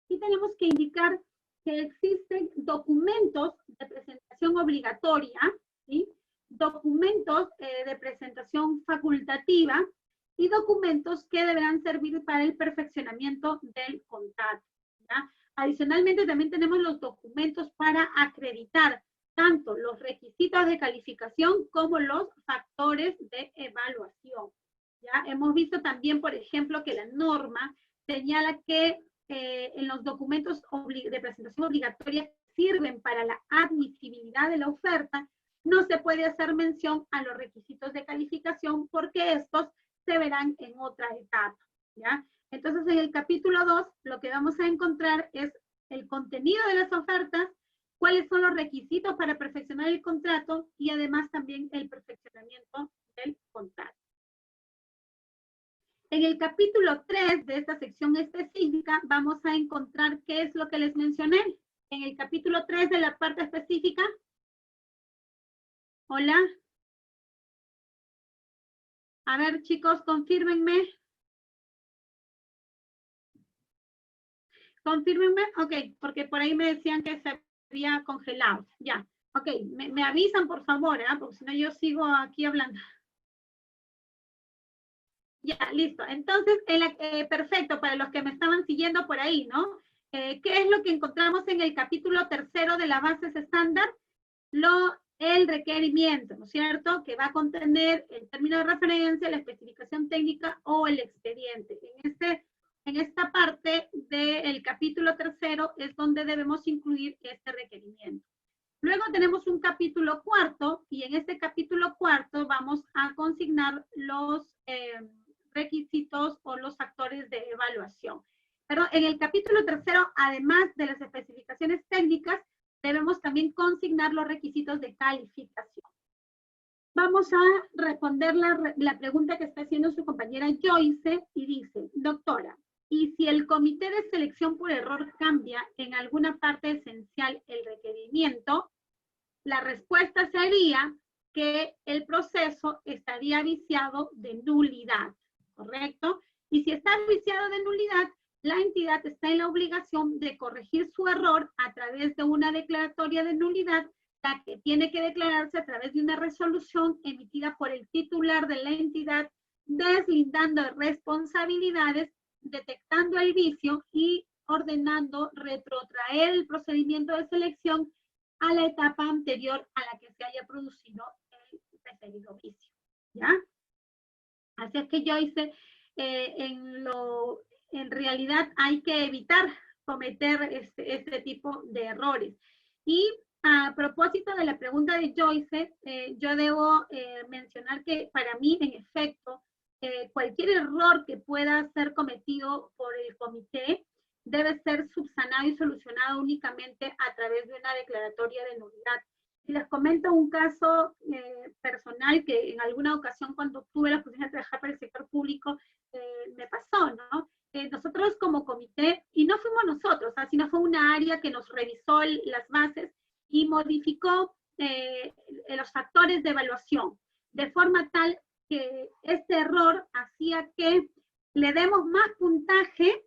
S1: Y tenemos que indicar que existen documentos de presentación obligatoria, ¿sí? Documentos de presentación facultativa y documentos que deberán servir para el perfeccionamiento del contrato, ¿ya? Adicionalmente, también tenemos los documentos para acreditar tanto los requisitos de calificación como los factores de evaluación, ¿ya? Hemos visto también, por ejemplo, que la norma señala que en los documentos de presentación obligatoria sirven para la admisibilidad de la oferta, no se puede hacer mención a los requisitos de calificación porque estos se verán en otra etapa, ¿ya? Entonces, en el capítulo 2, lo que vamos a encontrar es el contenido de las ofertas, cuáles son los requisitos para perfeccionar el contrato y además también el perfeccionamiento del contrato. En el capítulo 3 de esta sección específica vamos a encontrar qué es lo que les mencioné. En el capítulo 3 de la parte específica. Hola. A ver, chicos, confírmenme. Confírmenme, ok, porque por ahí me decían que se había congelado. Ya, ok, me avisan por favor, ¿eh? Porque si no yo sigo aquí hablando. Ya, listo. Entonces, perfecto, para los que me estaban siguiendo por ahí, ¿no? ¿Qué es lo que encontramos en el capítulo 3 de la bases estándar? El requerimiento, ¿no es cierto? Que va a contener el término de referencia, la especificación técnica o el expediente. En esta parte del capítulo 3 es donde debemos incluir este requerimiento. Luego tenemos un capítulo 4 y en este capítulo 4 vamos a consignar los requisitos o los factores de evaluación. Pero en el capítulo 3, además de las especificaciones técnicas, debemos también consignar los requisitos de calificación. Vamos a responder la pregunta que está haciendo su compañera Joyce y dice, doctora, ¿y si el comité de selección por error cambia en alguna parte esencial el requerimiento? La respuesta sería que el proceso estaría viciado de nulidad, ¿correcto? Y si está viciado de nulidad, la entidad está en la obligación de corregir su error a través de una declaratoria de nulidad, la que tiene que declararse a través de una resolución emitida por el titular de la entidad, deslindando responsabilidades, detectando el vicio y ordenando retrotraer el procedimiento de selección a la etapa anterior a la que se haya producido el referido vicio, ¿ya? Así es que yo hice, en realidad hay que evitar cometer este tipo de errores. Y a propósito de la pregunta de Joyce, yo debo mencionar que para mí, en efecto, cualquier error que pueda ser cometido por el comité debe ser subsanado y solucionado únicamente a través de una declaratoria de nulidad. Y les comento un caso personal que en alguna ocasión cuando tuve la oportunidad de trabajar para el sector público me pasó, ¿no? Nosotros como comité, y no fuimos nosotros, sino fue una área que nos revisó las bases y modificó los factores de evaluación, de forma tal que este error hacía que le demos más puntaje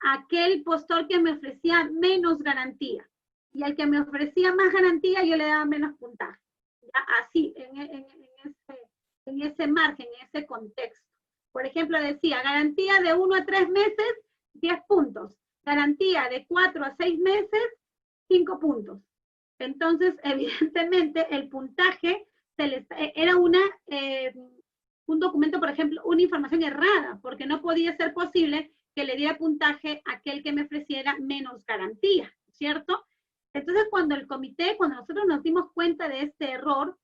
S1: a aquel postor que me ofrecía menos garantía. Y al que me ofrecía más garantía, yo le daba menos puntaje. ¿Ya? Así, en ese margen, en ese contexto. Por ejemplo, decía, garantía de 1 a 3 meses, 10 puntos. Garantía de 4 a 6 meses, 5 puntos. Entonces, evidentemente, el puntaje era un documento, por ejemplo, una información errada, porque no podía ser posible que le diera puntaje a aquel que me ofreciera menos garantía, ¿cierto? Entonces, cuando nosotros nos dimos cuenta de este error,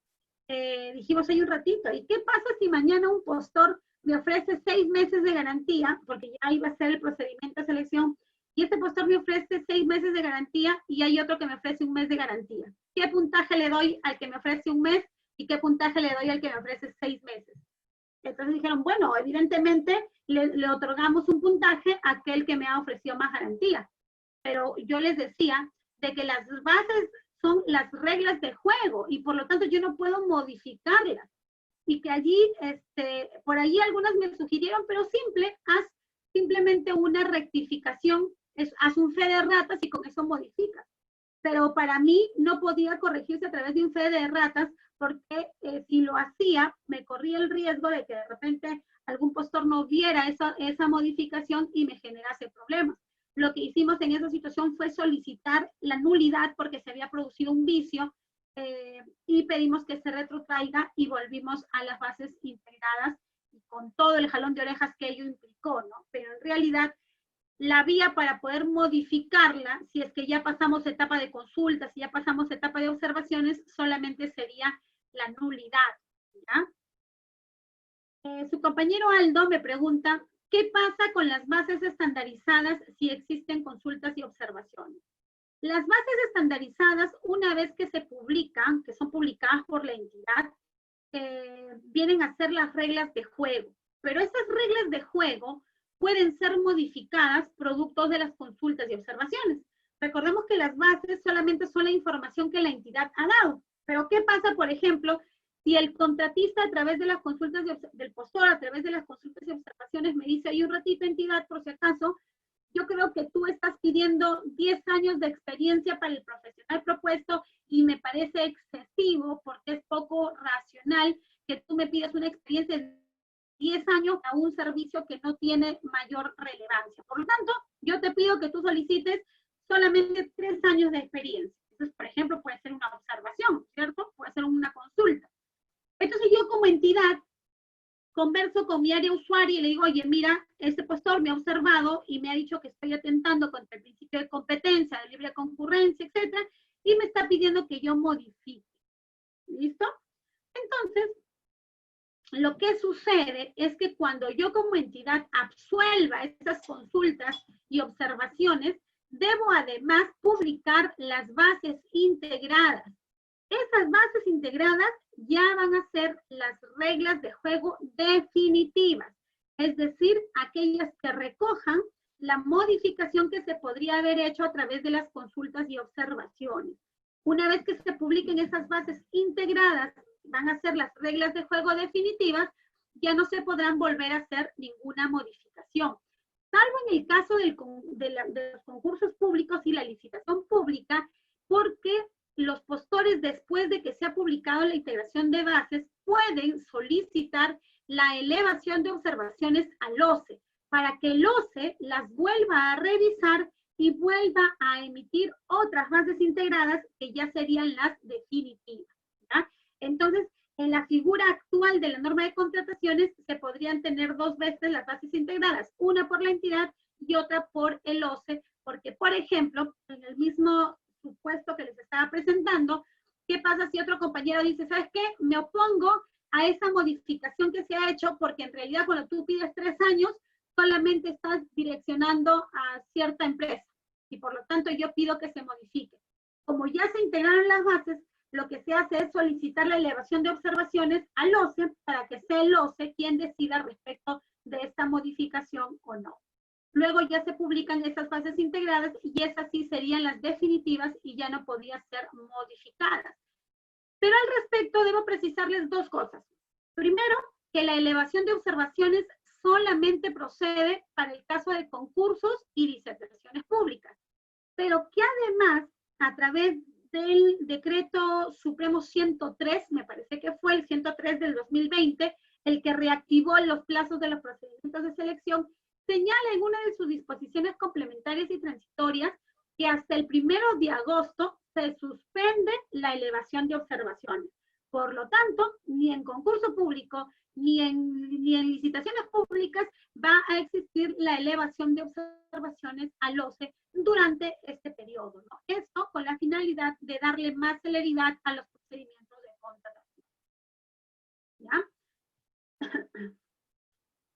S1: dijimos ahí un ratito, ¿y qué pasa si mañana un postor me ofrece 6 meses de garantía, porque ya iba a ser el procedimiento de selección, y este postor me ofrece 6 meses de garantía y hay otro que me ofrece 1 mes de garantía? ¿Qué puntaje le doy al que me ofrece 1 mes y qué puntaje le doy al que me ofrece 6 meses? Entonces dijeron, bueno, evidentemente le otorgamos un puntaje a aquel que me ha ofrecido más garantía. Pero yo les decía de que las bases son las reglas de juego y por lo tanto yo no puedo modificarlas. Y que allí, por allí algunas me sugirieron, pero haz simplemente una rectificación, haz un fe de ratas y con eso modificas. Pero para mí no podía corregirse a través de un fe de ratas porque si lo hacía, me corría el riesgo de que de repente algún postor no viera esa modificación y me generase problemas. Lo que hicimos en esa situación fue solicitar la nulidad porque se había producido un vicio y pedimos que se retrotraiga y volvimos a las bases integradas con todo el jalón de orejas que ello implicó, ¿no? Pero en realidad la vía para poder modificarla, si es que ya pasamos etapa de consulta, si ya pasamos etapa de observaciones, solamente sería la nulidad, ¿ya? Su compañero Aldo me pregunta, ¿qué pasa con las bases estandarizadas si existen consultas y observaciones? Las bases estandarizadas, una vez que se publican, que son publicadas por la entidad, vienen a ser las reglas de juego. Pero esas reglas de juego pueden ser modificadas producto de las consultas y observaciones. Recordemos que las bases solamente son la información que la entidad ha dado. Pero ¿qué pasa, por ejemplo, si el contratista a través de las consultas del postor, a través de las consultas y observaciones me dice, hay un ratito entidad, por si acaso, yo creo que tú estás pidiendo 10 años de experiencia para el profesional propuesto y me parece excesivo porque es poco racional que tú me pidas una experiencia de 10 años a un servicio que no tiene mayor relevancia. Por lo tanto, yo te pido que tú solicites solamente 3 años de experiencia. Entonces, por ejemplo, puede ser una observación, ¿cierto? Puede ser una consulta. Entonces, yo como entidad converso con mi área usuaria y le digo, oye, mira, este postor me ha observado y me ha dicho que estoy atentando contra el principio de competencia, de libre concurrencia, etcétera, y me está pidiendo que yo modifique. ¿Listo? Entonces, lo que sucede es que cuando yo como entidad absuelva esas consultas y observaciones, debo además publicar las bases integradas Esas bases integradas ya van a ser las reglas de juego definitivas, es decir, aquellas que recojan la modificación que se podría haber hecho a través de las consultas y observaciones. Una vez que se publiquen esas bases integradas, van a ser las reglas de juego definitivas, ya no se podrán volver a hacer ninguna modificación. Salvo en el caso de los concursos públicos y la licitación pública, porque los postores, después de que se ha publicado la integración de bases, pueden solicitar la elevación de observaciones al OCE, para que el OCE las vuelva a revisar y vuelva a emitir otras bases integradas que ya serían las definitivas, ¿ya? Entonces, en la figura actual de la norma de contrataciones se podrían tener dos veces las bases integradas, una por la entidad y otra por el OCE, porque, por ejemplo, en el mismo supuesto que les estaba presentando, ¿qué pasa si otro compañero dice, ¿sabes qué? Me opongo a esa modificación que se ha hecho porque en realidad cuando tú pides 3 años, solamente estás direccionando a cierta empresa y por lo tanto yo pido que se modifique. Como ya se integraron las bases, lo que se hace es solicitar la elevación de observaciones al OCE para que sea el OCE quien decida respecto de esta modificación o no. Luego ya se publican esas bases integradas y esas sí serían las definitivas y ya no podían ser modificadas. Pero al respecto debo precisarles dos cosas. Primero, que la elevación de observaciones solamente procede para el caso de concursos y licitaciones públicas, pero que además, a través del decreto supremo 103, me parece que fue el 103 del 2020, el que reactivó los plazos de los procedimientos de selección, señala en una de sus disposiciones complementarias y transitorias que hasta el 1 de agosto se suspende la elevación de observaciones. Por lo tanto, ni en concurso público, ni en licitaciones públicas va a existir la elevación de observaciones al OCE durante este periodo, ¿no? Esto con la finalidad de darle más celeridad a los procedimientos de contratación. ¿Ya?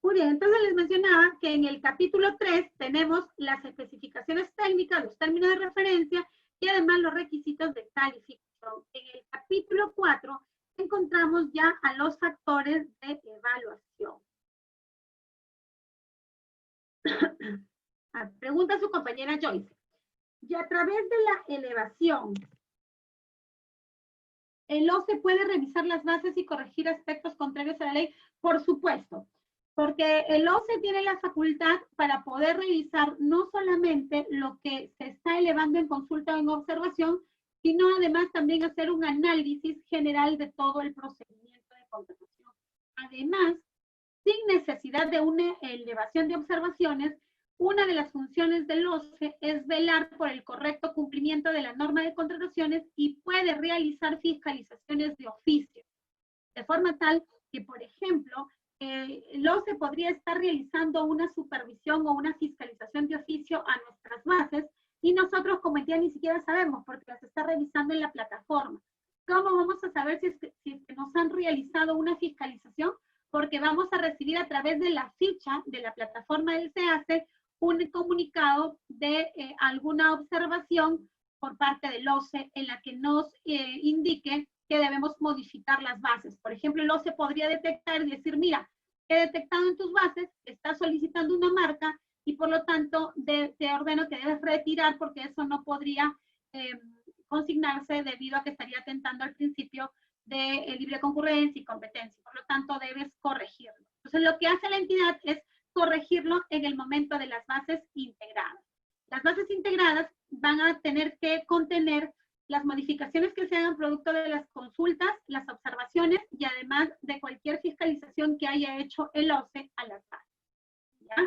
S1: Muy bien, entonces les mencionaba que en el capítulo 3 tenemos las especificaciones técnicas, los términos de referencia y además los requisitos de calificación. En el capítulo 4 encontramos ya a los factores de evaluación. Pregunta su compañera Joyce. Y a través de la elevación, ¿el OCE puede revisar las bases y corregir aspectos contrarios a la ley? Por supuesto, porque el OCE tiene la facultad para poder revisar no solamente lo que se está elevando en consulta o en observación, sino además también hacer un análisis general de todo el procedimiento de contratación. Además, sin necesidad de una elevación de observaciones, una de las funciones del OCE es velar por el correcto cumplimiento de la norma de contrataciones y puede realizar fiscalizaciones de oficio, de forma tal que, por ejemplo, el OCE podría estar realizando una supervisión o una fiscalización de oficio a nuestras bases y nosotros como entidad ni siquiera sabemos porque las está revisando en la plataforma. ¿Cómo vamos a saber si es que nos han realizado una fiscalización? Porque vamos a recibir a través de la ficha de la plataforma del SEACE un comunicado de alguna observación por parte del OCE en la que nos indique que debemos modificar las bases. Por ejemplo, el OCE podría detectar y decir, mira, he detectado en tus bases, estás solicitando una marca y por lo tanto te ordeno que debes retirar porque eso no podría consignarse debido a que estaría atentando al principio de libre concurrencia y competencia. Por lo tanto, debes corregirlo. Entonces, lo que hace la entidad es corregirlo en el momento de las bases integradas. Las bases integradas van a tener que contener las modificaciones que se hagan producto de las consultas, las observaciones y además de cualquier fiscalización que haya hecho el OCE a las bases. ¿Ya?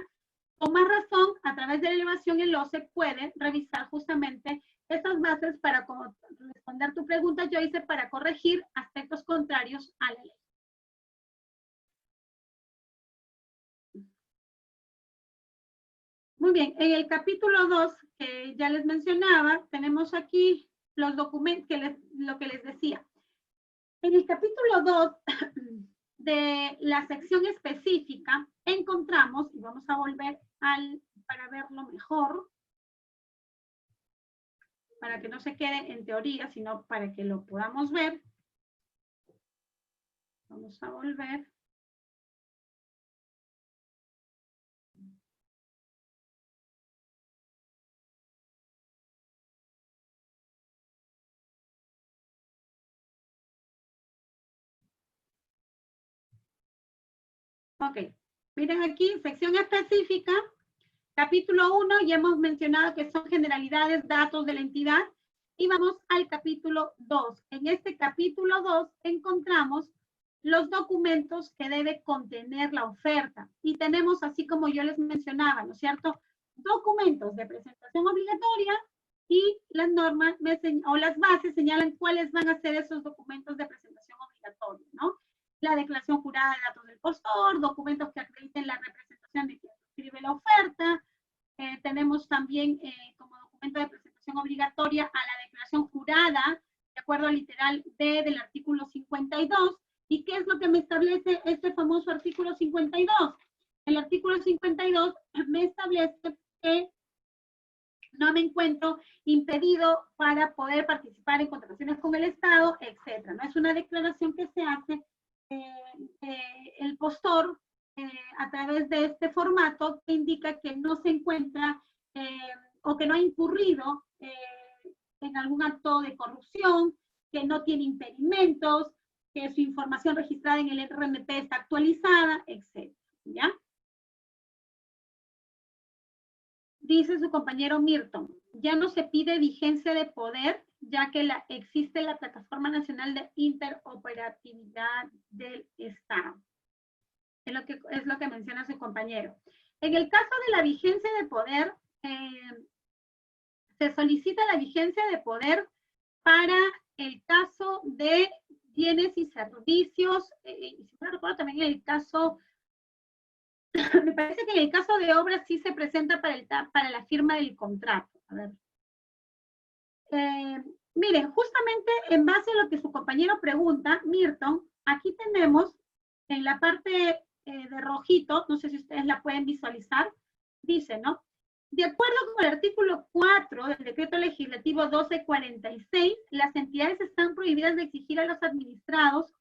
S1: Con más razón, a través de la elevación, el OCE puede revisar justamente esas bases para, como responder tu pregunta, Joyce, para corregir aspectos contrarios a la ley. Muy bien, en el capítulo 2, que ya les mencionaba, tenemos aquí los documentos, lo que les decía. En el capítulo 2 de la sección específica, encontramos, y vamos a volver para verlo mejor, para que no se quede en teoría, sino para que lo podamos ver. Vamos a volver. Ok, miren aquí, sección específica, capítulo 1, ya hemos mencionado que son generalidades, datos de la entidad, y vamos al capítulo 2. En este capítulo 2 encontramos los documentos que debe contener la oferta, y tenemos, así como yo les mencionaba, ¿no es cierto?, documentos de presentación obligatoria, y las normas o las bases señalan cuáles van a ser esos documentos de presentación obligatoria, ¿no? La declaración jurada de datos del postor, documentos que acrediten la representación de quien escribe la oferta. Tenemos también como documento de presentación obligatoria a la declaración jurada, de acuerdo al literal D del artículo 52. ¿Y qué es lo que me establece este famoso artículo 52? El artículo 52 me establece que no me encuentro impedido para poder participar en contrataciones con el Estado, etcétera. No es una declaración que se hace el postor a través de este formato que indica que no se encuentra o que no ha incurrido en algún acto de corrupción, que no tiene impedimentos, que su información registrada en el RMP está actualizada, etc. ¿Ya? Dice su compañero Milton, ya no se pide vigencia de poder, ya que existe la Plataforma Nacional de Interoperatividad del Estado. Es lo que menciona su compañero. En el caso de la vigencia de poder, se solicita la vigencia de poder para el caso de bienes y servicios, y si no recuerdo también en el caso, me parece que en el caso de obras sí se presenta para la firma del contrato. A ver. Miren, justamente en base a lo que su compañero pregunta, Milton, aquí tenemos en la parte de rojito, no sé si ustedes la pueden visualizar, dice, ¿no? De acuerdo con el artículo 4 del Decreto Legislativo 1246, las entidades están prohibidas de exigir a los administrados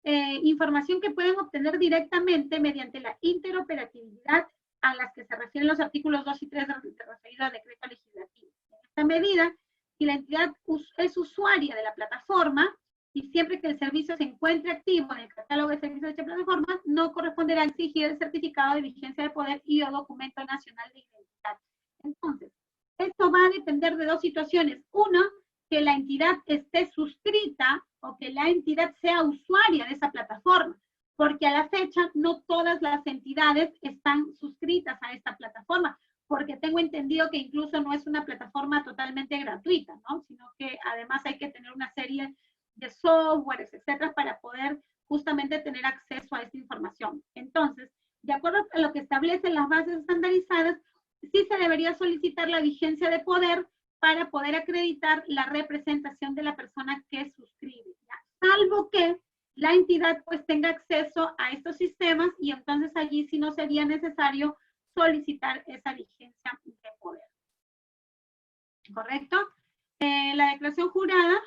S1: información que pueden obtener directamente mediante la interoperatividad a las que se refieren los artículos 2 y 3 del referido al Decreto Legislativo. En esta medida, si la entidad es usuaria de la plataforma y siempre que el servicio se encuentre activo en el catálogo de servicios de esta plataforma, no corresponderá exigir el certificado de vigencia de poder y o documento nacional de identidad. Entonces, esto va a depender de dos situaciones. Uno, que la entidad esté suscrita o que la entidad sea usuaria de esa plataforma, porque a la fecha no todas las entidades están suscritas a esta plataforma, porque tengo entendido que incluso no es una plataforma totalmente gratuita, ¿no? Sino que además hay que tener una serie de softwares, etcétera, para poder justamente tener acceso a esta información. Entonces, de acuerdo a lo que establecen las bases estandarizadas, sí se debería solicitar la vigencia de poder para poder acreditar la representación de la persona que suscribe, ¿ya? Salvo que la entidad pues tenga acceso a estos sistemas y entonces allí sí no sería necesario solicitar esa vigencia de poder. ¿Correcto? La declaración jurada,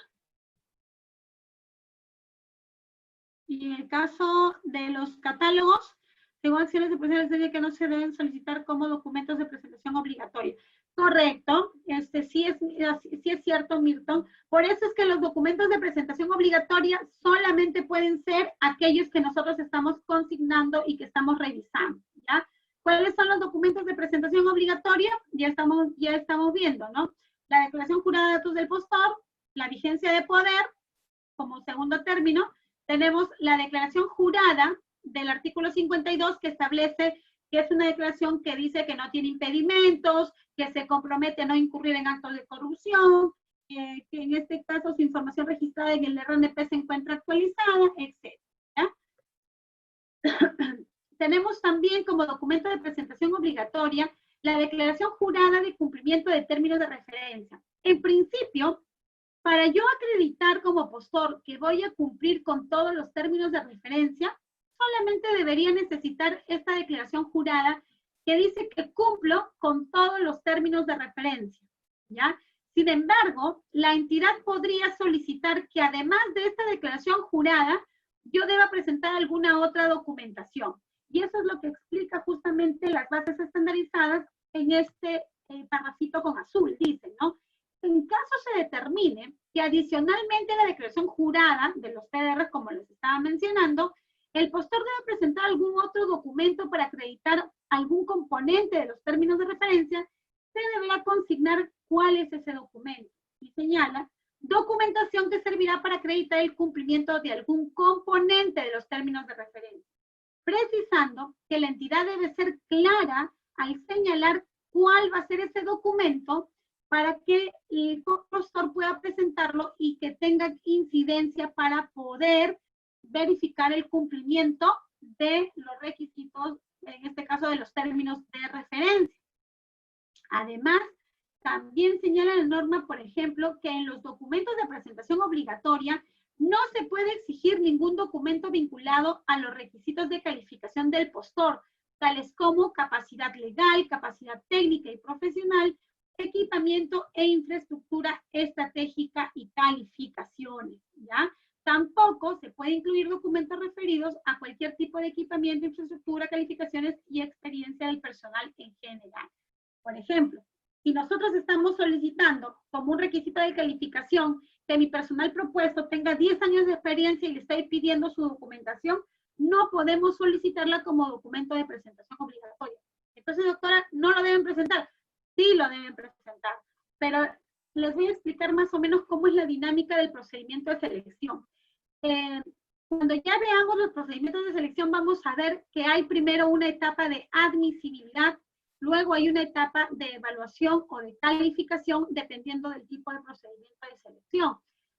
S1: y en el caso de los catálogos, según acciones de presentación que no se deben solicitar como documentos de presentación obligatoria. Correcto, sí es cierto, Milton. Por eso es que los documentos de presentación obligatoria solamente pueden ser aquellos que nosotros estamos consignando y que estamos revisando, ¿ya? ¿Cuáles son los documentos de presentación obligatoria? Ya estamos viendo, ¿no? La declaración jurada de datos del postor, la vigencia de poder, como segundo término. Tenemos la declaración jurada del artículo 52 que establece que es una declaración que dice que no tiene impedimentos, que se compromete a no incurrir en actos de corrupción, que en este caso su información registrada en el RNP se encuentra actualizada, etc. Tenemos también como documento de presentación obligatoria la declaración jurada de cumplimiento de términos de referencia. En principio, para yo acreditar como postor que voy a cumplir con todos los términos de referencia, solamente debería necesitar esta declaración jurada que dice que cumplo con todos los términos de referencia, ¿ya? Sin embargo, la entidad podría solicitar que además de esta declaración jurada, yo deba presentar alguna otra documentación. Y eso es lo que explica justamente las bases estandarizadas en este parrafito con azul. Dicen, ¿no? En caso se determine que adicionalmente a la declaración jurada de los PDR, como les estaba mencionando, el postor debe presentar algún otro documento para acreditar algún componente de los términos de referencia, se deberá consignar cuál es ese documento. Y señala, documentación que servirá para acreditar el cumplimiento de algún componente de los términos de referencia, precisando que la entidad debe ser clara al señalar cuál va a ser ese documento para que el postor pueda presentarlo y que tenga incidencia para poder verificar el cumplimiento de los requisitos, en este caso de los términos de referencia. Además, también señala la norma, por ejemplo, que en los documentos de presentación obligatoria no se puede exigir ningún documento vinculado a los requisitos de calificación del postor, tales como capacidad legal, capacidad técnica y profesional, equipamiento e infraestructura estratégica y calificaciones, ¿ya? Tampoco se puede incluir documentos referidos a cualquier tipo de equipamiento, infraestructura, calificaciones y experiencia del personal en general. Por ejemplo, si nosotros estamos solicitando como un requisito de calificación que mi personal propuesto tenga 10 años de experiencia y le estoy pidiendo su documentación, no podemos solicitarla como documento de presentación obligatoria. Entonces, doctora, ¿no lo deben presentar? Sí lo deben presentar, pero les voy a explicar más o menos cómo es la dinámica del procedimiento de selección. Cuando ya veamos los procedimientos de selección, vamos a ver que hay primero una etapa de admisibilidad, luego hay una etapa de evaluación o de calificación, dependiendo del tipo de procedimiento de selección.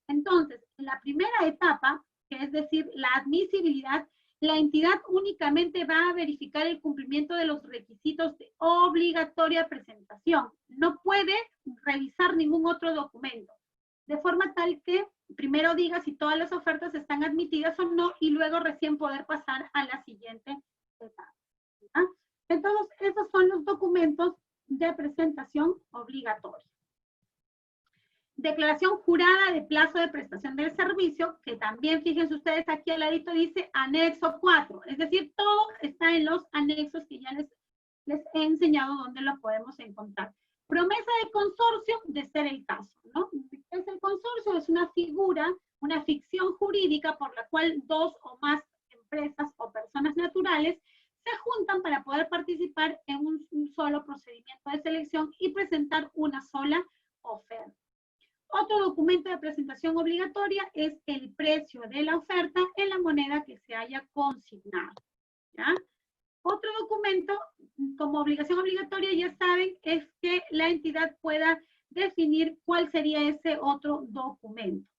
S1: Entonces, en la primera etapa, que es decir, la admisibilidad, la entidad únicamente va a verificar el cumplimiento de los requisitos de obligatoria presentación. No puede revisar ningún otro documento, de forma tal que primero diga si todas las ofertas están admitidas o no y luego recién poder pasar a la siguiente etapa. ¿Ah? Entonces, esos son los documentos de presentación obligatoria. Declaración jurada de plazo de prestación del servicio, que también, fíjense ustedes, aquí al ladito dice anexo 4, es decir, todo está en los anexos que ya les he enseñado dónde lo podemos encontrar. Promesa de consorcio, de ser el caso, ¿no? ¿Qué es el consorcio? Es una figura, una ficción jurídica por la cual dos o más empresas o personas naturales se juntan para poder participar en un solo procedimiento de selección y presentar una sola oferta. Otro documento de presentación obligatoria es el precio de la oferta en la moneda que se haya consignado, ¿ya? Otro documento, como obligación obligatoria, ya saben, es que la entidad pueda definir cuál sería ese otro documento.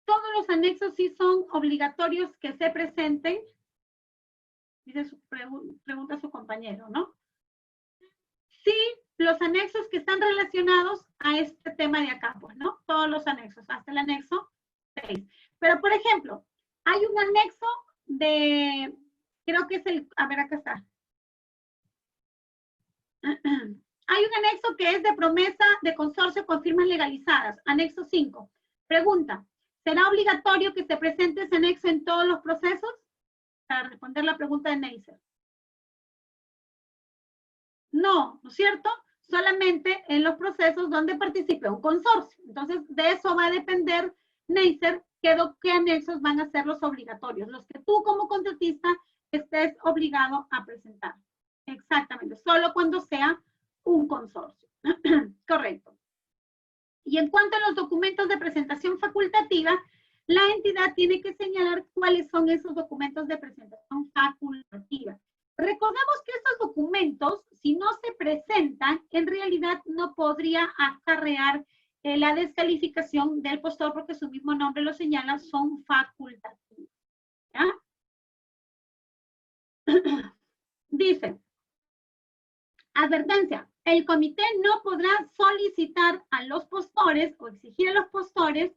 S1: Todos los anexos sí son obligatorios que se presenten, dice pregunta su compañero, ¿no? Sí, los anexos que están relacionados a este tema de acá, pues, ¿no? Todos los anexos, hasta el anexo 6. Pero, por ejemplo, hay un anexo de, creo que es el, a ver, acá está. Hay un anexo que es de promesa de consorcio con firmas legalizadas, anexo 5. Pregunta, ¿será obligatorio que se presente ese anexo en todos los procesos? Para responder la pregunta de Neisser. No, ¿no es cierto? Solamente en los procesos donde participe un consorcio. Entonces, de eso va a depender, Neisser, qué anexos van a ser los obligatorios, los que tú como contratista estés obligado a presentar. Exactamente, solo cuando sea un consorcio. Correcto. Y en cuanto a los documentos de presentación facultativa, la entidad tiene que señalar cuáles son esos documentos de presentación facultativa. Recordemos que estos documentos, si no se presentan, en realidad no podría acarrear la descalificación del postor porque su mismo nombre lo señala, son facultativos. ¿Ya? Dice, advertencia, el comité no podrá solicitar a los postores o exigir a los postores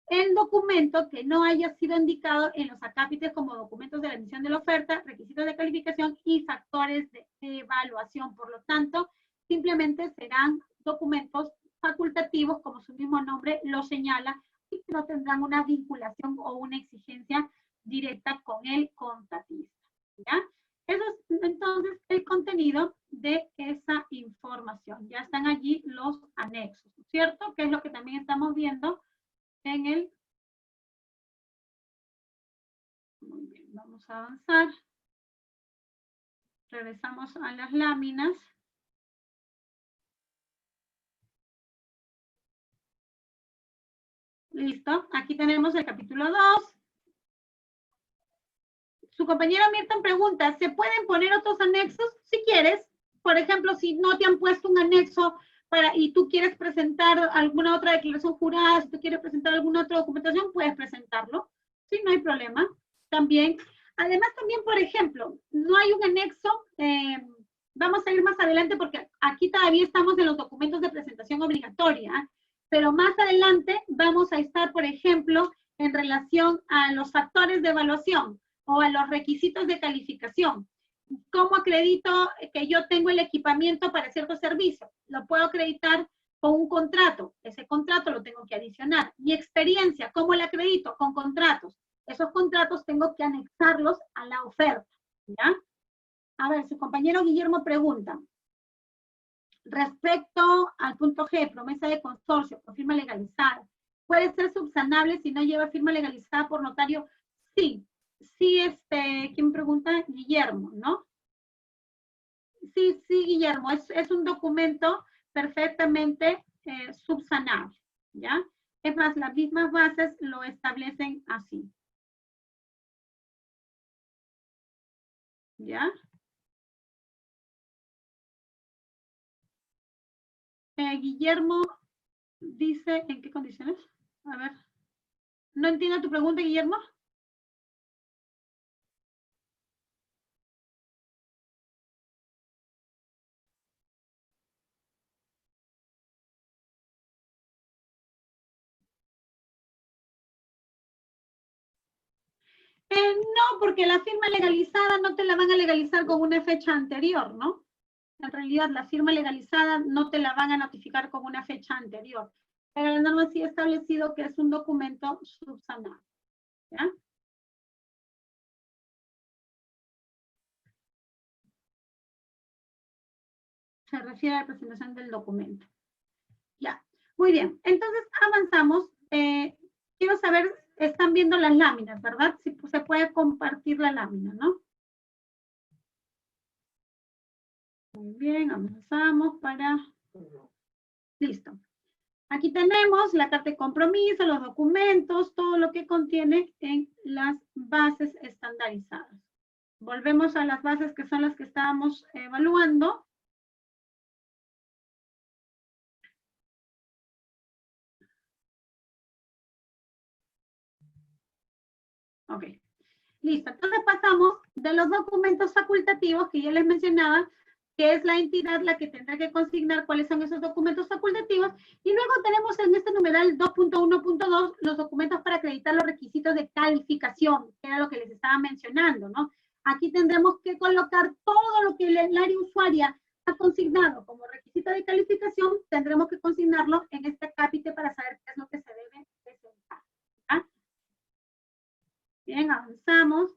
S1: el documento que no haya sido indicado en los acápites como documentos de la emisión de la oferta, requisitos de calificación y factores de evaluación. Por lo tanto, simplemente serán documentos facultativos, como su mismo nombre lo señala, y que no tendrán una vinculación o una exigencia directa con el contratista, ¿ya? Eso es entonces el contenido de esa información. Ya están allí los anexos, ¿cierto? Que es lo que también estamos viendo en el... Muy bien, vamos a avanzar. Regresamos a las láminas. Listo, aquí tenemos el capítulo 2. Su compañero Mirton pregunta, ¿se pueden poner otros anexos? Si quieres, por ejemplo, si no te han puesto un anexo y tú quieres presentar alguna otra declaración jurada, si tú quieres presentar alguna otra documentación, puedes presentarlo. Sí, no hay problema. También, además también, por ejemplo, no hay un anexo, vamos a ir más adelante porque aquí todavía estamos en los documentos de presentación obligatoria, pero más adelante vamos a estar, por ejemplo, en relación a los factores de evaluación o a los requisitos de calificación. ¿Cómo acredito que yo tengo el equipamiento para cierto servicio? Lo puedo acreditar con un contrato. Ese contrato lo tengo que adicionar. Mi experiencia, ¿cómo la acredito? Con contratos. Esos contratos tengo que anexarlos a la oferta, ¿ya? A ver, su compañero Guillermo pregunta, respecto al punto G, promesa de consorcio por firma legalizada, ¿puede ser subsanable si no lleva firma legalizada por notario? Sí. Sí, ¿quién pregunta? Guillermo, ¿no? Sí, Guillermo, es un documento perfectamente subsanable, ¿ya? Es más, las mismas bases lo establecen así. ¿Ya? Guillermo dice, ¿en qué condiciones? A ver, no entiendo tu pregunta, Guillermo. No, porque la firma legalizada no te la van a legalizar con una fecha anterior, ¿no? En realidad, la firma legalizada no te la van a notificar con una fecha anterior. Pero la norma sí ha establecido que es un documento subsanable, ¿ya? Se refiere a la presentación del documento. Ya, muy bien. Entonces, avanzamos. Quiero saber, están viendo las láminas, ¿verdad? Si se puede compartir la lámina, ¿no? Muy bien, avanzamos para... Listo. Aquí tenemos la carta de compromiso, los documentos, todo lo que contiene en las bases estandarizadas. Volvemos a las bases que son las que estábamos evaluando. Ok, listo. Entonces pasamos de los documentos facultativos que ya les mencionaba, que es la entidad la que tendrá que consignar cuáles son esos documentos facultativos, y luego tenemos en este numeral 2.1.2 los documentos para acreditar los requisitos de calificación, que era lo que les estaba mencionando, ¿no? Aquí tendremos que colocar todo lo que el área usuaria ha consignado como requisito de calificación, tendremos que consignarlo en este capítulo para saber qué es lo que se debe presentar. ¿Ah? Bien, avanzamos.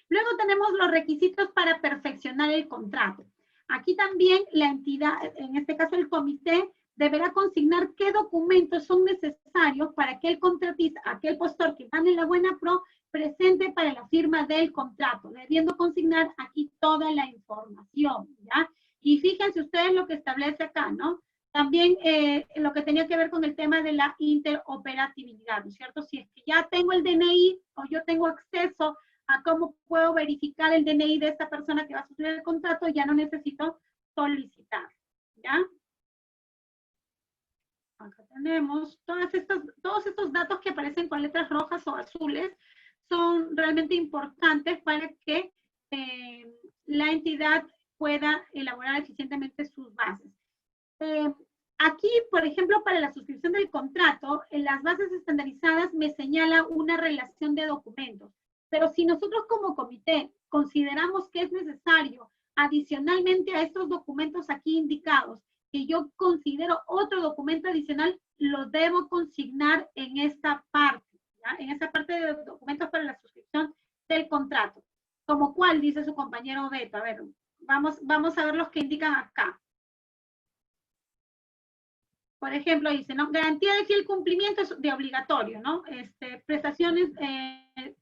S1: Luego tenemos los requisitos para perfeccionar el contrato. Aquí también la entidad, en este caso el comité, deberá consignar qué documentos son necesarios para que el contratista, aquel postor que gane la buena pro, presente para la firma del contrato, debiendo consignar aquí toda la información, ¿ya? Y fíjense ustedes lo que establece acá, ¿no? También lo que tenía que ver con el tema de la interoperabilidad, ¿no es cierto? Si es que ya tengo el DNI o yo tengo acceso a cómo puedo verificar el DNI de esta persona que va a suscribir el contrato, ya no necesito solicitar, ¿ya? Acá tenemos todos estos datos que aparecen con letras rojas o azules, son realmente importantes para que la entidad pueda elaborar eficientemente sus bases. Aquí, por ejemplo, para la suscripción del contrato, en las bases estandarizadas me señala una relación de documentos. Pero si nosotros como comité consideramos que es necesario, adicionalmente a estos documentos aquí indicados, que yo considero otro documento adicional, lo debo consignar en esta parte, ¿ya? En esta parte de los documentos para la suscripción del contrato. ¿Como cuál? Dice su compañero Beto. A ver, vamos a ver los que indican acá. Por ejemplo, dice, ¿no? Garantía de fiel cumplimiento de obligatorio, ¿no? Prestaciones,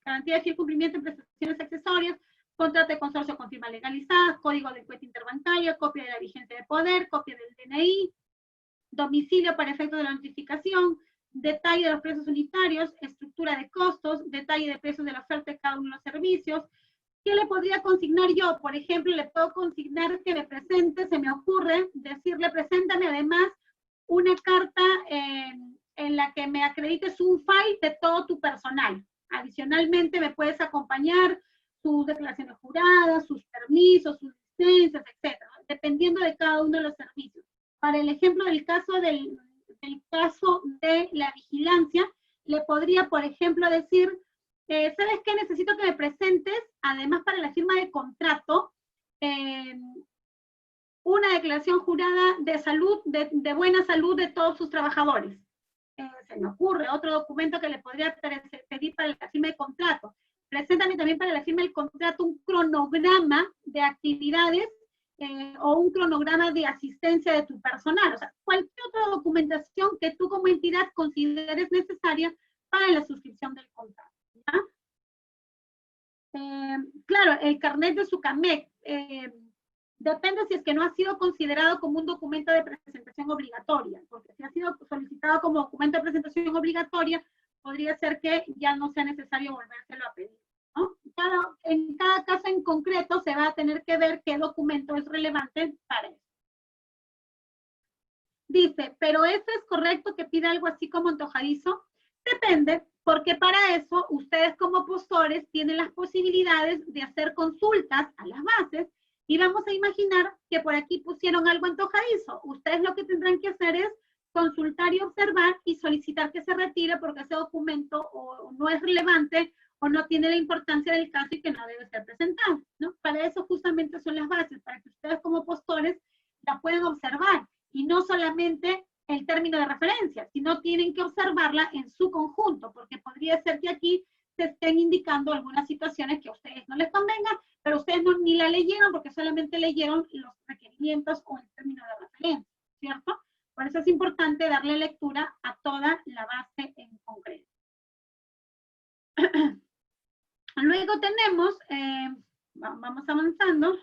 S1: garantía de fiel cumplimiento en prestaciones accesorias, contrato de consorcio con firma legalizada, código de cuenta interbancaria, copia de la vigencia de poder, copia del DNI, domicilio para efecto de la notificación, detalle de los precios unitarios, estructura de costos, detalle de precios de la oferta de cada uno de los servicios. ¿Qué le podría consignar yo? Por ejemplo, le puedo consignar que me presente, se me ocurre decirle, preséntame además una carta en la que me acredites un file de todo tu personal. Adicionalmente, me puedes acompañar sus declaraciones juradas, sus permisos, sus licencias, etcétera, dependiendo de cada uno de los servicios. Para el ejemplo del caso del caso de la vigilancia, le podría, por ejemplo, decir, ¿sabes qué? Necesito que me presentes, además para la firma de contrato, una declaración jurada de salud, de buena salud de todos sus trabajadores. Se me ocurre otro documento que le podría pedir para la firma de contrato. Preséntame también para la firma del contrato un cronograma de actividades o un cronograma de asistencia de tu personal. O sea, cualquier otra documentación que tú como entidad consideres necesaria para la suscripción del contrato, ¿ya? Claro, el carnet de SUCAMEC, depende si es que no ha sido considerado como un documento de presentación obligatoria, porque si ha sido solicitado como documento de presentación obligatoria, podría ser que ya no sea necesario volvérselo a pedir, ¿no? En cada caso en concreto se va a tener que ver qué documento es relevante para eso. Dice, ¿pero eso es correcto que pida algo así como antojadizo? Depende, porque para eso ustedes como postores tienen las posibilidades de hacer consultas a las bases. Y vamos a imaginar que por aquí pusieron algo antojadizo. Ustedes lo que tendrán que hacer es consultar y observar y solicitar que se retire porque ese documento o no es relevante o no tiene la importancia del caso y que no debe ser presentado, ¿no? Para eso justamente son las bases, para que ustedes como postores la puedan observar y no solamente el término de referencia, sino tienen que observarla en su conjunto, porque podría ser que aquí se estén indicando algunas situaciones que a ustedes no les convengan, pero ustedes ni la leyeron porque solamente leyeron los requerimientos o el término de referencia, ¿cierto? Por eso es importante darle lectura a toda la base en concreto. Luego tenemos, vamos avanzando,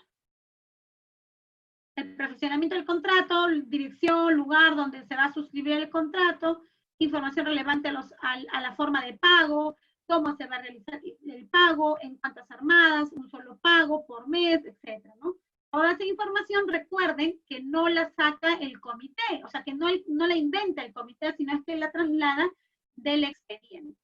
S1: el perfeccionamiento del contrato, dirección, lugar donde se va a suscribir el contrato, información relevante a la forma de pago, cómo se va a realizar el pago, en cuántas armadas, un solo pago por mes, etcétera, ¿no? Toda esa información, recuerden que no la saca el comité, o sea, que no la inventa el comité, sino es que la traslada del expediente.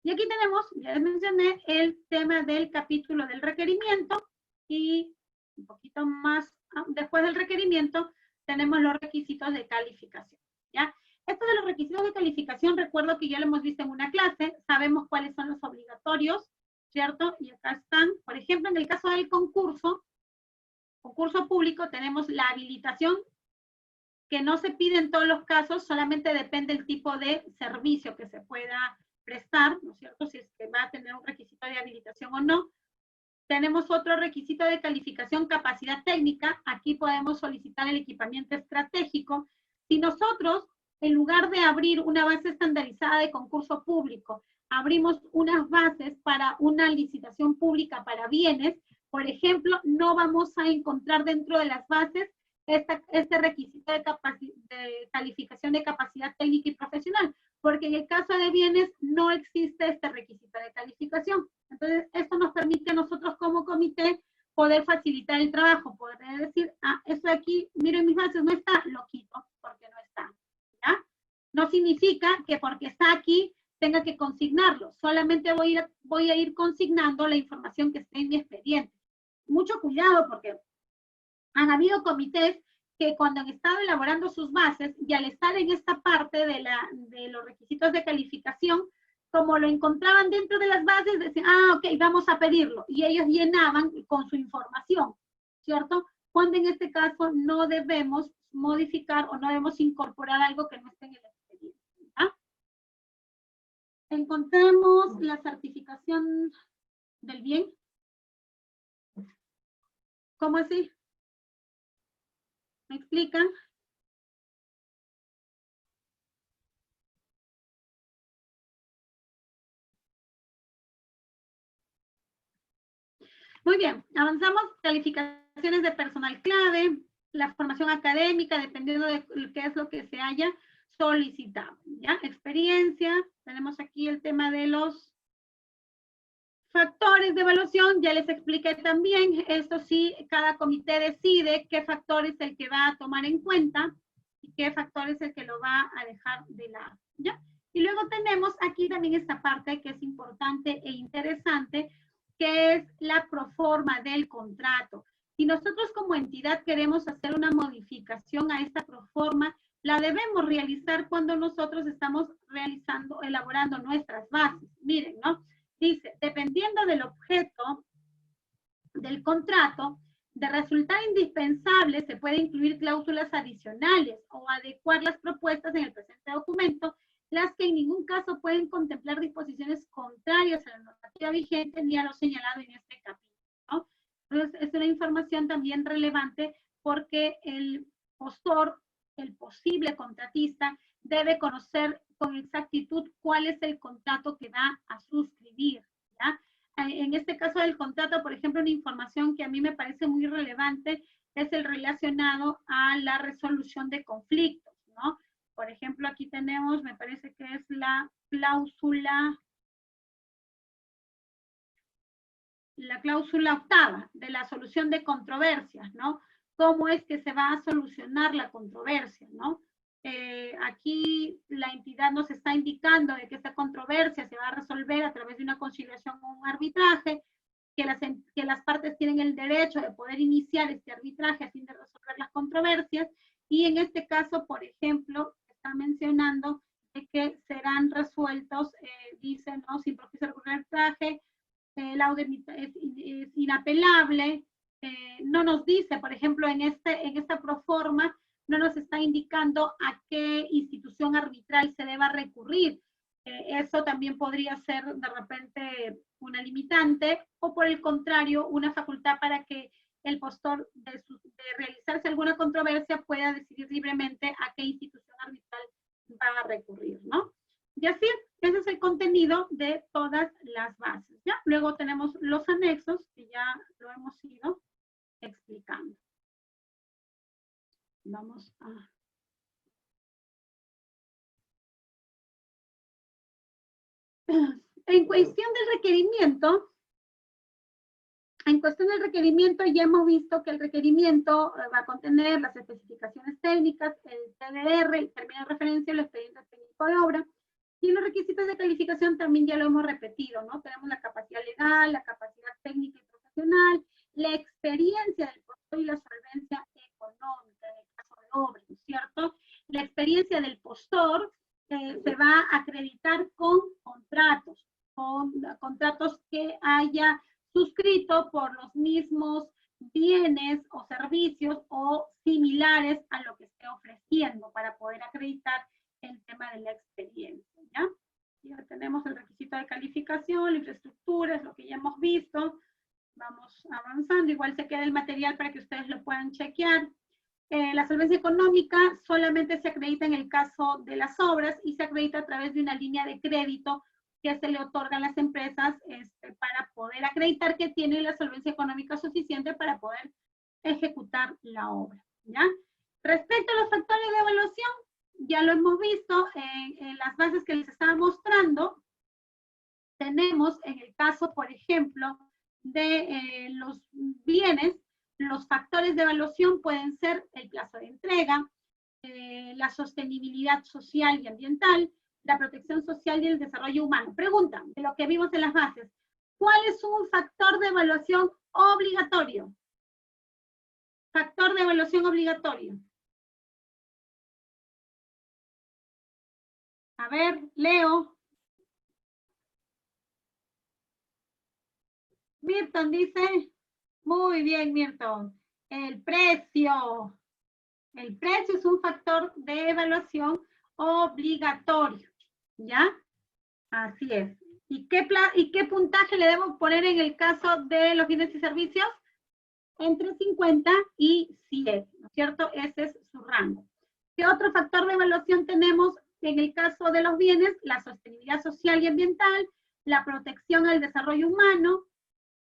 S1: Y aquí tenemos, ya les mencioné, el tema del capítulo del requerimiento y un poquito más después del requerimiento tenemos los requisitos de calificación, ¿ya? Esto de los requisitos de calificación, recuerdo que ya lo hemos visto en una clase, sabemos cuáles son los obligatorios, ¿cierto? Y acá están, por ejemplo, en el caso del concurso público, tenemos la habilitación, que no se pide en todos los casos, solamente depende del tipo de servicio que se pueda prestar, ¿no es cierto? Si es que va a tener un requisito de habilitación o no. Tenemos otro requisito de calificación, capacidad técnica. Aquí podemos solicitar el equipamiento estratégico. Si nosotros, en lugar de abrir una base estandarizada de concurso público, abrimos unas bases para una licitación pública para bienes, por ejemplo, no vamos a encontrar dentro de las bases este requisito de calificación de capacidad técnica y profesional, porque en el caso de bienes no existe este requisito de calificación. Entonces, esto nos permite a nosotros como comité poder facilitar el trabajo, poder decir, esto de aquí, miren mis bases, no está, lo quito, porque no está, ¿ya? No significa que porque está aquí tenga que consignarlo, solamente voy a ir consignando la información que esté en mi expediente. Mucho cuidado, porque han habido comités que cuando han estado elaborando sus bases y al estar en esta parte de los requisitos de calificación, como lo encontraban dentro de las bases, decían, ok, vamos a pedirlo. Y ellos llenaban con su información, ¿cierto? Cuando en este caso no debemos modificar o no debemos incorporar algo que no esté en el expediente. ¿Ah? Encontramos la certificación del bien. ¿Cómo así? ¿Me explican? Muy bien, avanzamos. Calificaciones de personal clave, la formación académica, dependiendo de qué es lo que se haya solicitado. ¿Ya? Experiencia, tenemos aquí el tema de los factores de evaluación, ya les expliqué también, esto sí, cada comité decide qué factor es el que va a tomar en cuenta y qué factor es el que lo va a dejar de lado, ¿ya? Y luego tenemos aquí también esta parte que es importante e interesante, que es la proforma del contrato. Si nosotros como entidad queremos hacer una modificación a esta proforma, la debemos realizar cuando nosotros estamos realizando, elaborando nuestras bases. Miren, ¿no? Dice, dependiendo del objeto del contrato, de resultar indispensable, se puede incluir cláusulas adicionales o adecuar las propuestas en el presente documento, las que en ningún caso pueden contemplar disposiciones contrarias a la normativa vigente ni a lo señalado en este capítulo, ¿no? Entonces, es una información también relevante porque el postor, el posible contratista, debe conocer con exactitud cuál es el contrato que va a suscribir, ¿ya? En este caso del contrato, por ejemplo, una información que a mí me parece muy relevante es el relacionado a la resolución de conflictos, ¿no? Por ejemplo, aquí tenemos, me parece que es la cláusula octava de la solución de controversias, ¿no? ¿Cómo es que se va a solucionar la controversia, ¿no? Aquí la entidad nos está indicando de que esta controversia se va a resolver a través de una conciliación o un arbitraje, que las partes tienen el derecho de poder iniciar este arbitraje a fin de resolver las controversias, y en este caso, por ejemplo, está mencionando de que serán resueltos, dice, ¿no? Sin propio arbitraje, el laudo es inapelable, no nos dice, por ejemplo, en esta proforma, no nos está indicando a qué institución arbitral se deba recurrir. Eso también podría ser de repente una limitante, o por el contrario, una facultad para que el postor de realizarse alguna controversia pueda decidir libremente a qué institución arbitral va a recurrir, ¿no? Y así, ese es el contenido de todas las bases, ¿ya? Luego tenemos los anexos, que ya lo hemos ido explicando. Vamos a... En cuestión del requerimiento, ya hemos visto que el requerimiento va a contener las especificaciones técnicas, el TDR, el término de referencia, el expediente técnico de obra. Y los requisitos de calificación también ya lo hemos repetido, ¿no? Tenemos la capacidad legal, la capacidad técnica y profesional, la experiencia del postor y la solvencia económica en el caso de obra, ¿no es cierto? La experiencia del postor se va a acreditar con contratos que haya suscrito por los mismos bienes o servicios o similares a lo que esté ofreciendo para poder acreditar el tema de la experiencia, ¿ya? Ya tenemos el requisito de calificación, la infraestructura, es lo que ya hemos visto. Vamos avanzando, igual se queda el material para que ustedes lo puedan chequear. La solvencia económica solamente se acredita en el caso de las obras y se acredita a través de una línea de crédito que se le otorga a las empresas para poder acreditar que tienen la solvencia económica suficiente para poder ejecutar la obra, ¿ya? Respecto a los factores de evaluación, ya lo hemos visto en las bases que les estaba mostrando. Tenemos en el caso, por ejemplo, de los bienes, los factores de evaluación pueden ser el plazo de entrega, la sostenibilidad social y ambiental, la protección social y el desarrollo humano. Pregunta, de lo que vimos en las bases, ¿cuál es un factor de evaluación obligatorio? Factor de evaluación obligatorio. A ver, Leo. Mirton dice, muy bien, Mirton. El precio. El precio es un factor de evaluación obligatorio, ¿ya? Así es. ¿Y qué puntaje le debo poner en el caso de los bienes y servicios? Entre 50 y 100, ¿no es cierto? Ese es su rango. ¿Qué otro factor de evaluación tenemos en el caso de los bienes? La sostenibilidad social y ambiental, la protección al desarrollo humano.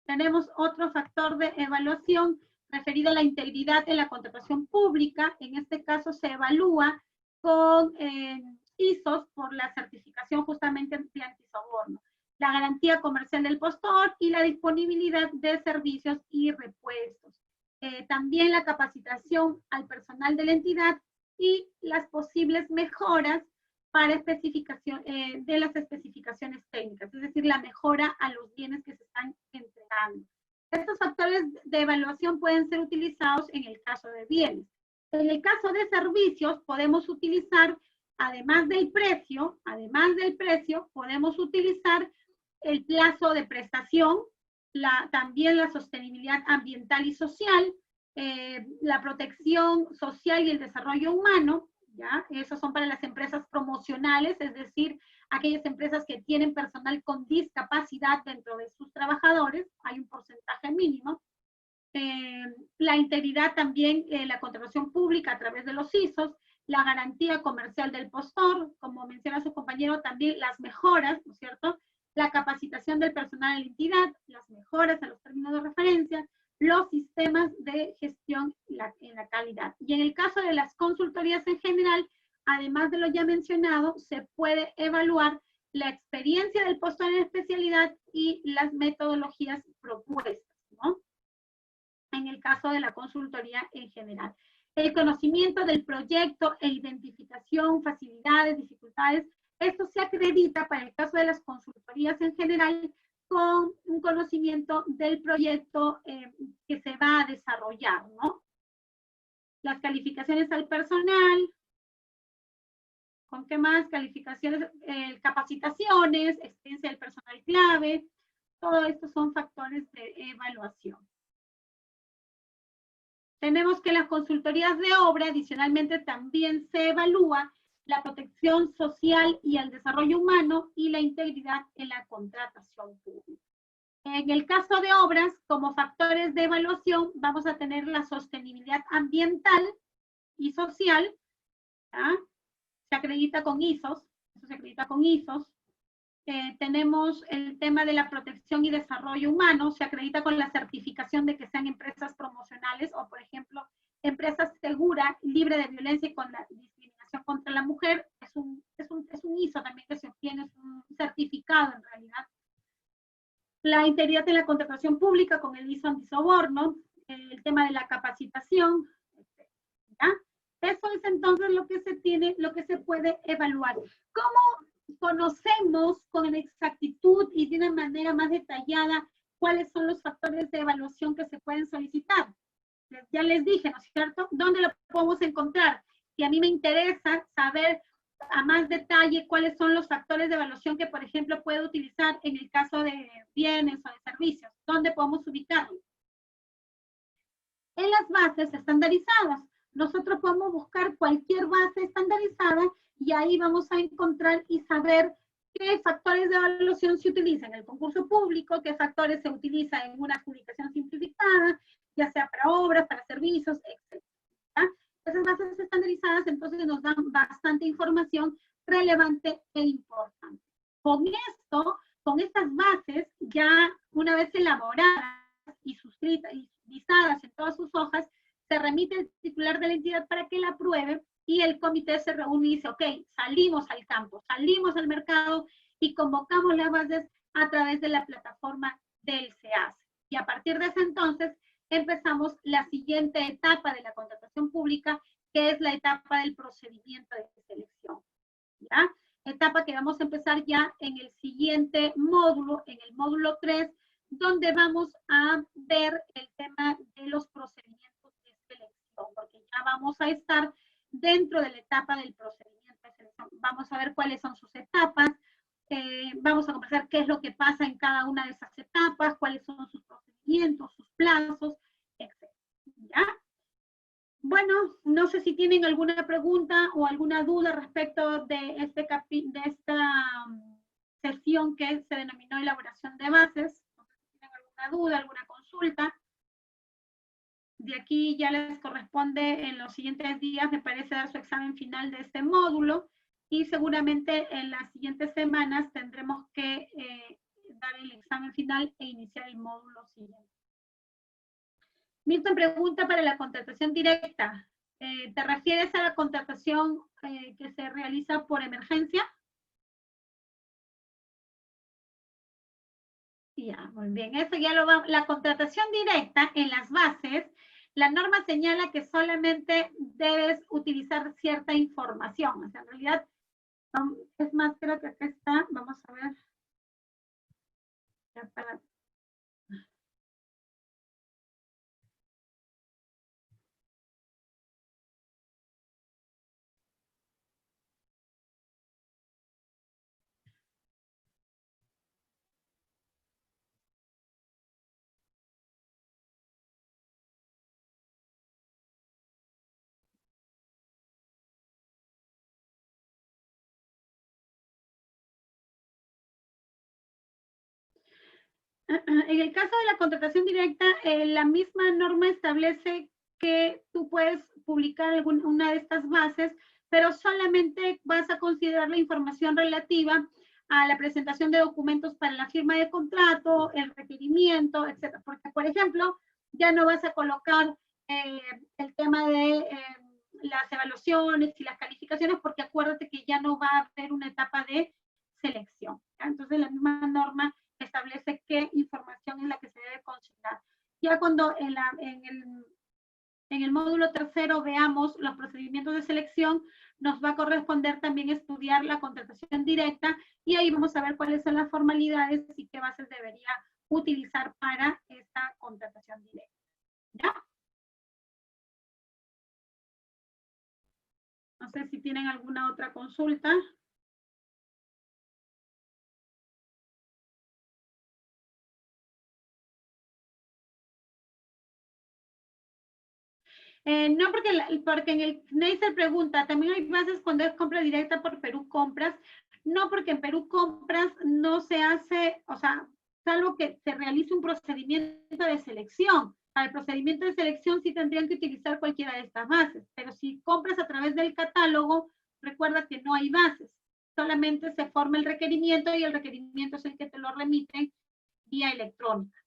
S1: Tenemos otro factor de evaluación referido a la integridad en la contratación pública. En este caso se evalúa con ISOs por la certificación justamente de antisoborno, la garantía comercial del postor y la disponibilidad de servicios y repuestos. También la capacitación al personal de la entidad y las posibles mejoras para especificación, de las especificaciones técnicas, es decir, la mejora a los bienes que se están entregando. Estos factores de evaluación pueden ser utilizados en el caso de bienes. En el caso de servicios, podemos utilizar, además del precio, podemos utilizar el plazo de prestación, también la sostenibilidad ambiental y social, la protección social y el desarrollo humano, ¿ya? Esos son para las empresas promocionales, es decir, aquellas empresas que tienen personal con discapacidad dentro de sus trabajadores, hay un porcentaje mínimo. La integridad también, la contratación pública a través de los ISOs, la garantía comercial del postor, como menciona su compañero, también las mejoras, ¿no es cierto? La capacitación del personal de la entidad, las mejoras a los términos de referencia, los sistemas de gestión en la calidad. Y en el caso de las consultorías en general, además de lo ya mencionado, se puede evaluar la experiencia del postor en especialidad y las metodologías propuestas, ¿no? En el caso de la consultoría en general. El conocimiento del proyecto e identificación, facilidades, dificultades, esto se acredita para el caso de las consultorías en general con un conocimiento del proyecto que se va a desarrollar, ¿no? Las calificaciones al personal, ¿con qué más? Calificaciones, capacitaciones, experiencia del personal clave, todo esto son factores de evaluación. Tenemos que las consultorías de obra, adicionalmente, también se evalúa la protección social y el desarrollo humano y la integridad en la contratación pública. En el caso de obras, como factores de evaluación, vamos a tener la sostenibilidad ambiental y social, ¿ya? Se acredita con ISOs, eso se acredita con ISOs. Tenemos el tema de la protección y desarrollo humano, se acredita con la certificación de que sean empresas promocionales o, por ejemplo, empresas seguras, libre de violencia y con la discriminación contra la mujer. Es un ISO también que se obtiene, es un certificado en realidad. La integridad en la contratación pública con el ISO antisoborno, el tema de la capacitación, ¿ya? Eso es entonces lo que se tiene, lo que se puede evaluar. ¿Cómo conocemos con exactitud y de una manera más detallada cuáles son los factores de evaluación que se pueden solicitar? Ya les dije, ¿no es cierto? ¿Dónde lo podemos encontrar? Si a mí me interesa saber a más detalle cuáles son los factores de evaluación que, por ejemplo, puedo utilizar en el caso de bienes o de servicios, ¿dónde podemos ubicarlos? En las bases estandarizadas. Nosotros podemos buscar cualquier base estandarizada y ahí vamos a encontrar y saber qué factores de evaluación se utilizan en el concurso público, qué factores se utilizan en una adjudicación simplificada, ya sea para obras, para servicios, etc. Esas bases estandarizadas entonces nos dan bastante información relevante e importante. Con esto, con estas bases, ya una vez elaboradas y suscritas y visadas en todas sus hojas, se remite al titular de la entidad para que la apruebe y el comité se reúne y dice, ok, salimos al campo, salimos al mercado y convocamos las bases a través de la plataforma del SEAS. Y a partir de ese entonces empezamos la siguiente etapa de la contratación pública, que es la etapa del procedimiento de selección, ¿ya? Etapa que vamos a empezar ya en el siguiente módulo, en el módulo 3, donde vamos a ver el tema de los procedimientos de selección, porque ya vamos a estar dentro de la etapa del procedimiento de selección. Vamos a ver cuáles son sus etapas, vamos a conversar qué es lo que pasa en cada una de esas etapas, cuáles son sus procedimientos, sus plazos, etc. ¿Ya? Bueno, no sé si tienen alguna pregunta o alguna duda respecto de esta sesión que se denominó elaboración de bases. No sé si tienen alguna duda, alguna consulta. De aquí ya les corresponde en los siguientes días, me parece, dar su examen final de este módulo y seguramente en las siguientes semanas tendremos que dar el examen final e iniciar el módulo siguiente. Milton pregunta para la contratación directa. ¿Te refieres a la contratación que se realiza por emergencia? Ya, muy bien. Eso ya lo vamos. La contratación directa en las bases, la norma señala que solamente debes utilizar cierta información. O sea, en realidad, es más, creo que acá está. Vamos a ver. Ya para... En el caso de la contratación directa, la misma norma establece que tú puedes publicar una de estas bases, pero solamente vas a considerar la información relativa a la presentación de documentos para la firma de contrato, el requerimiento, etc. Porque, por ejemplo, ya no vas a colocar el tema de las evaluaciones y las calificaciones, porque acuérdate que ya no va a haber una etapa de selección. ¿Ya? Entonces, la misma norma establece qué información es la que se debe consignar. Ya cuando en el módulo tercero veamos los procedimientos de selección, nos va a corresponder también estudiar la contratación directa y ahí vamos a ver cuáles son las formalidades y qué bases debería utilizar para esta contratación directa. ¿Ya? No sé si tienen alguna otra consulta. No, porque en el Neisser pregunta, también hay bases cuando es compra directa por Perú Compras. No, porque en Perú Compras no se hace, o sea, salvo que se realice un procedimiento de selección. Para el procedimiento de selección sí tendrían que utilizar cualquiera de estas bases, pero si compras a través del catálogo, recuerda que no hay bases. Solamente se forma el requerimiento y el requerimiento es el que te lo remiten vía electrónica.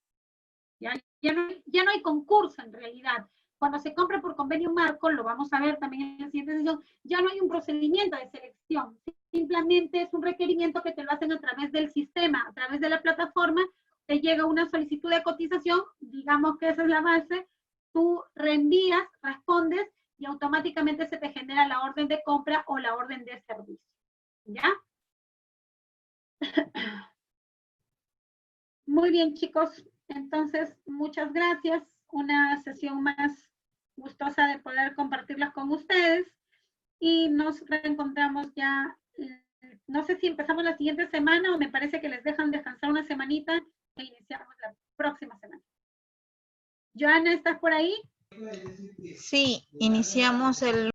S1: Ya no hay concurso en realidad. Cuando se compra por convenio marco, lo vamos a ver también en la siguiente sesión, ya no hay un procedimiento de selección. Simplemente es un requerimiento que te lo hacen a través del sistema, a través de la plataforma, te llega una solicitud de cotización, digamos que esa es la base, tú reenvías, respondes y automáticamente se te genera la orden de compra o la orden de servicio. ¿Ya? Muy bien, chicos. Entonces, muchas gracias. Una sesión más gustosa de poder compartirlas con ustedes. Y nos reencontramos ya, no sé si empezamos la siguiente semana o me parece que les dejan descansar una semanita e iniciamos la próxima semana. Joana, ¿estás por ahí?
S2: Sí, iniciamos el